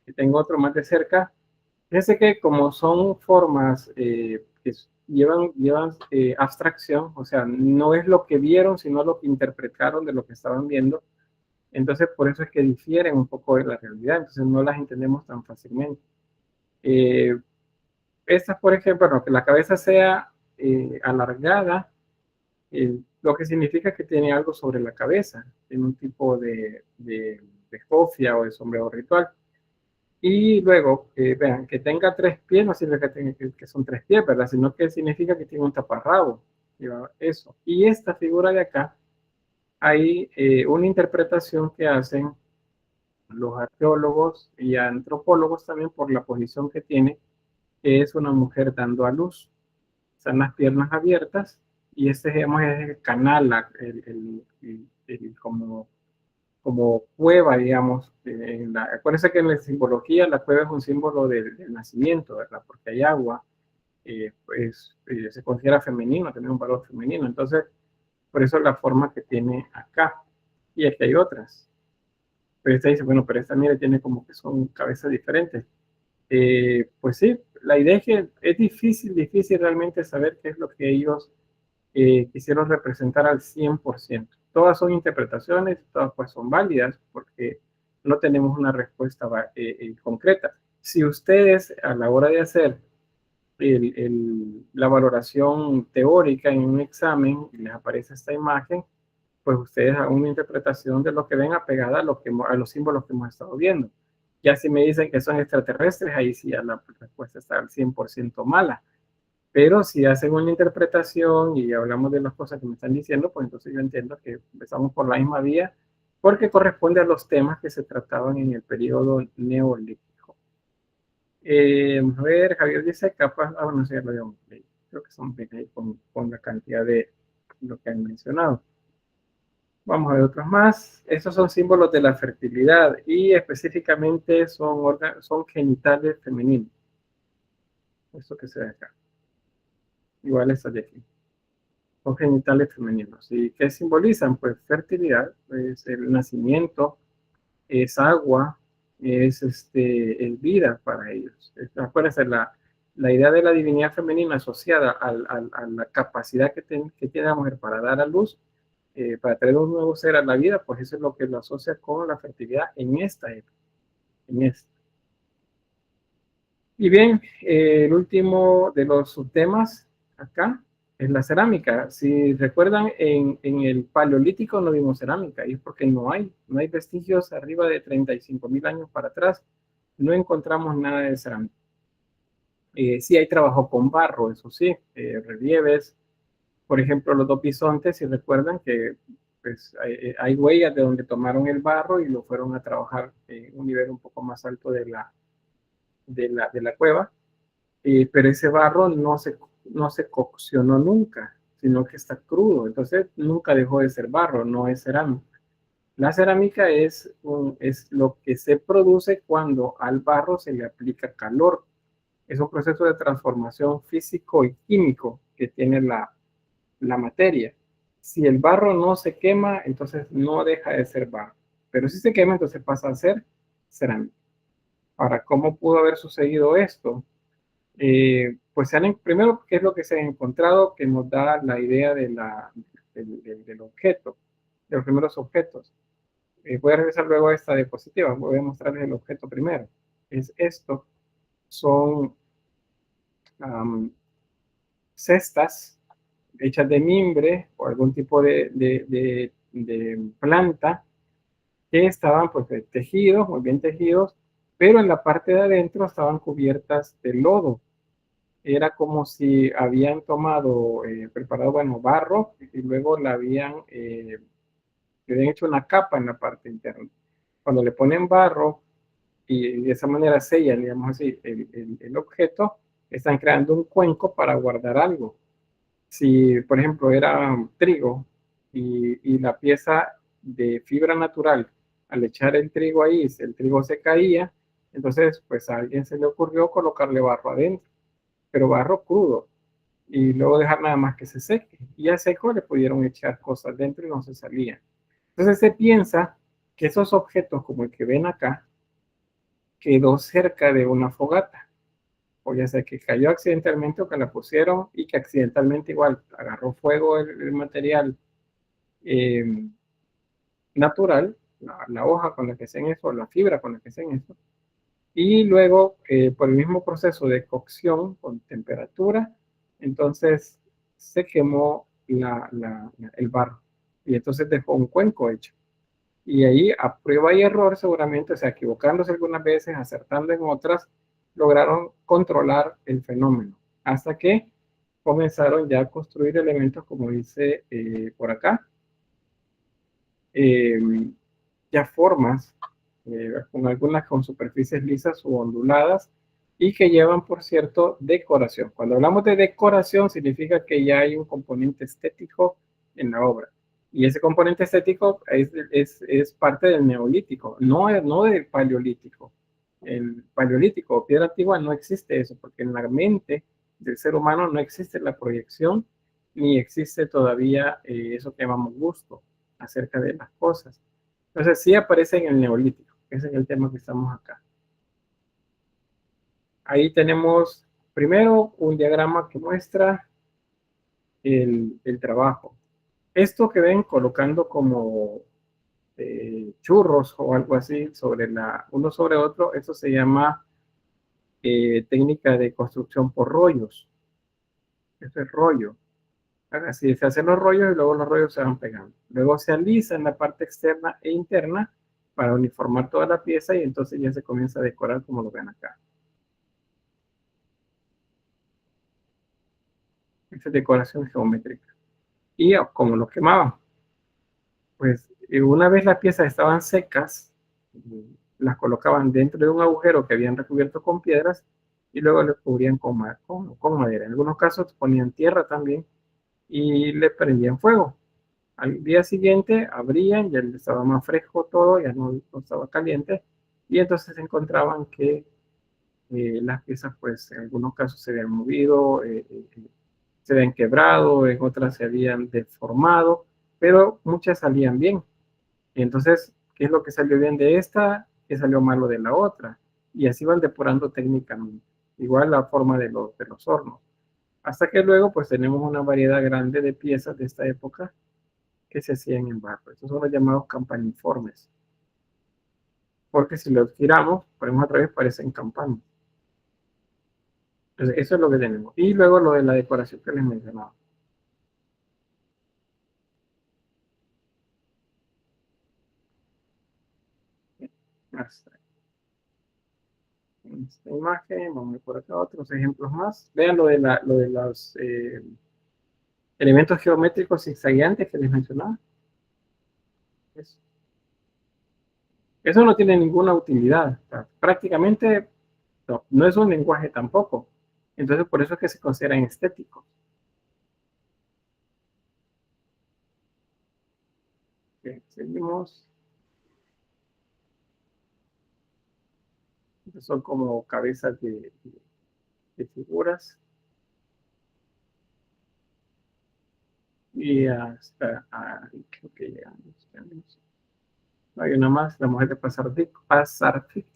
Y tengo otro más de cerca. Fíjense que como son formas que llevan abstracción, o sea, no es lo que vieron, sino lo que interpretaron de lo que estaban viendo. Entonces, por eso es que difieren un poco de la realidad, entonces no las entendemos tan fácilmente. Estas, por ejemplo, que la cabeza sea alargada, lo que significa que tiene algo sobre la cabeza, tiene un tipo de cofia o de sombrero ritual. Y luego, vean, que tenga 3 pies no significa que son 3 pies, ¿verdad? Sino que significa que tiene un taparrabo. Eso. Y esta figura de acá, hay una interpretación que hacen los arqueólogos y antropólogos también por la posición que tiene, que es una mujer dando a luz. Están las piernas abiertas y este, digamos, es el canal, como como cueva, digamos. Acuérdense que en la simbología la cueva es un símbolo del nacimiento, ¿verdad? Porque hay agua, pues se considera femenino, tiene un valor femenino. Entonces, por eso la forma que tiene acá. Y aquí hay otras. Pero esta dice, bueno, pero esta mira tiene como que son cabezas diferentes. Pues sí, la idea es que es difícil realmente saber qué es lo que ellos quisieron representar al 100%. Todas son interpretaciones, todas pues son válidas porque no tenemos una respuesta concreta. Si ustedes a la hora de hacer la valoración teórica en un examen y les aparece esta imagen, pues ustedes hagan una interpretación de lo que ven apegada a los símbolos que hemos estado viendo. Ya si me dicen que son extraterrestres, ahí sí ya la respuesta está al 100% mala. Pero si hacen una interpretación y hablamos de las cosas que me están diciendo, pues entonces yo entiendo que empezamos por la misma vía, porque corresponde a los temas que se trataban en el periodo neolítico. A ver, Javier dice capaz, bueno, sí, ya lo habíamos leído. Creo que son ahí con la cantidad de lo que han mencionado. Vamos a ver otros más. Estos son símbolos de la fertilidad y específicamente son genitales femeninos. Esto que se ve acá. Igual esta de aquí. Son genitales femeninos. ¿Y qué simbolizan? Pues fertilidad, es el nacimiento, es agua, es vida para ellos. Acuérdense, la idea de la divinidad femenina asociada a la capacidad que tiene la mujer para dar a luz, para traer un nuevo ser a la vida, pues eso es lo que lo asocia con la fertilidad en esta época. Y bien, el último de los subtemas acá es la cerámica. Si recuerdan, en el paleolítico no vimos cerámica, y es porque no hay vestigios arriba de 35.000 años para atrás, no encontramos nada de cerámica. Sí hay trabajo con barro, eso sí, relieves. Por ejemplo, los dos bisontes, si recuerdan que pues, hay huellas de donde tomaron el barro y lo fueron a trabajar en un nivel un poco más alto de la cueva, pero ese barro no se coccionó nunca, sino que está crudo, entonces nunca dejó de ser barro, no es cerámica. La cerámica es lo que se produce cuando al barro se le aplica calor. Es un proceso de transformación físico y químico que tiene la materia. Si el barro no se quema, entonces no deja de ser barro. Pero si se quema, entonces pasa a ser cerámica. Ahora, ¿cómo pudo haber sucedido esto? Pues primero, ¿qué es lo que se ha encontrado que nos da la idea del objeto, de los primeros objetos? Voy a regresar luego a esta diapositiva. Voy a mostrarles el objeto primero. Es esto. Son cestas hechas de mimbre o algún tipo de planta que estaban pues tejidos, muy bien tejidos, pero en la parte de adentro estaban cubiertas de lodo. Era como si habían preparado, barro y luego le habían hecho una capa en la parte interna. Cuando le ponen barro y de esa manera sellan, digamos así, el objeto, están creando un cuenco para guardar algo. Si, por ejemplo, era trigo y la pieza de fibra natural, al echar el trigo ahí, el trigo se caía, entonces pues a alguien se le ocurrió colocarle barro adentro, pero barro crudo, y luego dejar nada más que se seque. Y ya seco le pudieron echar cosas dentro y no se salían. Entonces se piensa que esos objetos como el que ven acá quedó cerca de una fogata, o ya sea que cayó accidentalmente o que la pusieron y que accidentalmente igual agarró fuego el material natural, la hoja con la que hacen eso, la fibra con la que hacen eso, y luego por el mismo proceso de cocción con temperatura, entonces se quemó el barro y entonces dejó un cuenco hecho. Y ahí, a prueba y error seguramente, o sea, equivocándose algunas veces, acertando en otras, lograron controlar el fenómeno, hasta que comenzaron ya a construir elementos como dice por acá, ya formas, con algunas con superficies lisas u onduladas, y que llevan, por cierto, decoración. Cuando hablamos de decoración, significa que ya hay un componente estético en la obra. Y ese componente estético es parte del neolítico, no del paleolítico. El paleolítico o piedra antigua no existe eso, porque en la mente del ser humano no existe la proyección, ni existe todavía eso que llamamos gusto acerca de las cosas. Entonces sí aparece en el neolítico, ese es el tema que estamos acá. Ahí tenemos primero un diagrama que muestra el trabajo. Esto que ven colocando como churros o algo así sobre uno sobre otro, eso se llama técnica de construcción por rollos. Eso es rollo. Así se hacen los rollos y luego los rollos se van pegando. Luego se alisa en la parte externa e interna para uniformar toda la pieza y entonces ya se comienza a decorar como lo ven acá. Esta es decoración geométrica. Y como lo quemaban, pues una vez las piezas estaban secas, las colocaban dentro de un agujero que habían recubierto con piedras y luego le cubrían con madera. En algunos casos ponían tierra también y le prendían fuego. Al día siguiente abrían, ya estaba más fresco todo, ya no estaba caliente, y entonces encontraban que las piezas, pues en algunos casos se habían movido, se habían quebrado, en otras se habían deformado, pero muchas salían bien. Y entonces, ¿qué es lo que salió bien de esta? ¿Qué salió malo de la otra? Y así van depurando técnicamente. Igual la forma de los hornos. Hasta que luego, pues tenemos una variedad grande de piezas de esta época que se hacían en barro. Estos son los llamados campaniformes. Porque si los giramos, ponemos otra vez, parecen campanas. Entonces, eso es lo que tenemos. Y luego lo de la decoración que les mencionaba. Hasta esta imagen, vamos a ver por acá otros ejemplos más. Vean lo de los elementos geométricos zigzagueantes que les mencionaba. Eso no tiene ninguna utilidad. O sea, prácticamente no es un lenguaje tampoco. Entonces, por eso es que se consideran estéticos. Bien, seguimos. Estos son como cabezas de figuras. Y hasta ahí creo que llegamos. Hay una más, la mujer de Pasartic.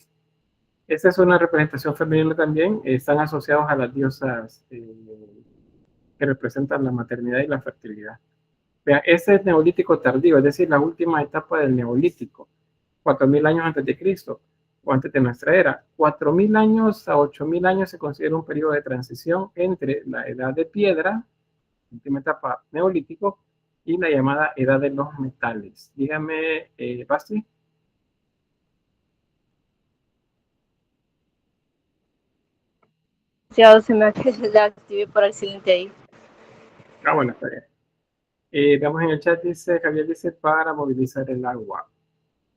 Esta es una representación femenina también. Están asociados a las diosas que representan la maternidad y la fertilidad. Vean, este es neolítico tardío, es decir, la última etapa del neolítico. 4.000 años antes de Cristo, o antes de nuestra era. 4.000 años a 8.000 años se considera un periodo de transición entre la edad de piedra, última etapa neolítico, y la llamada edad de los metales. Dígame, Basti. Se me la activé por accidente ahí. Ah, bueno, está bien. Veamos en el chat, Javier dice, para movilizar el agua.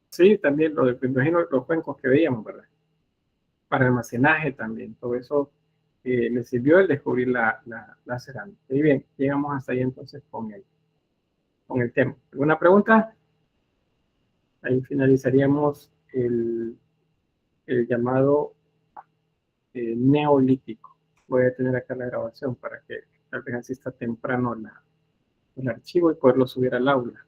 Sí, también me imagino los cuencos que veíamos, ¿verdad? Para almacenaje también, todo eso le sirvió el descubrir la cerámica. Y bien, llegamos hasta ahí entonces con el tema. ¿Alguna pregunta? Ahí finalizaríamos el llamado neolítico. Voy a tener acá la grabación para que tal vez así está temprano el archivo y poderlo subir al aula.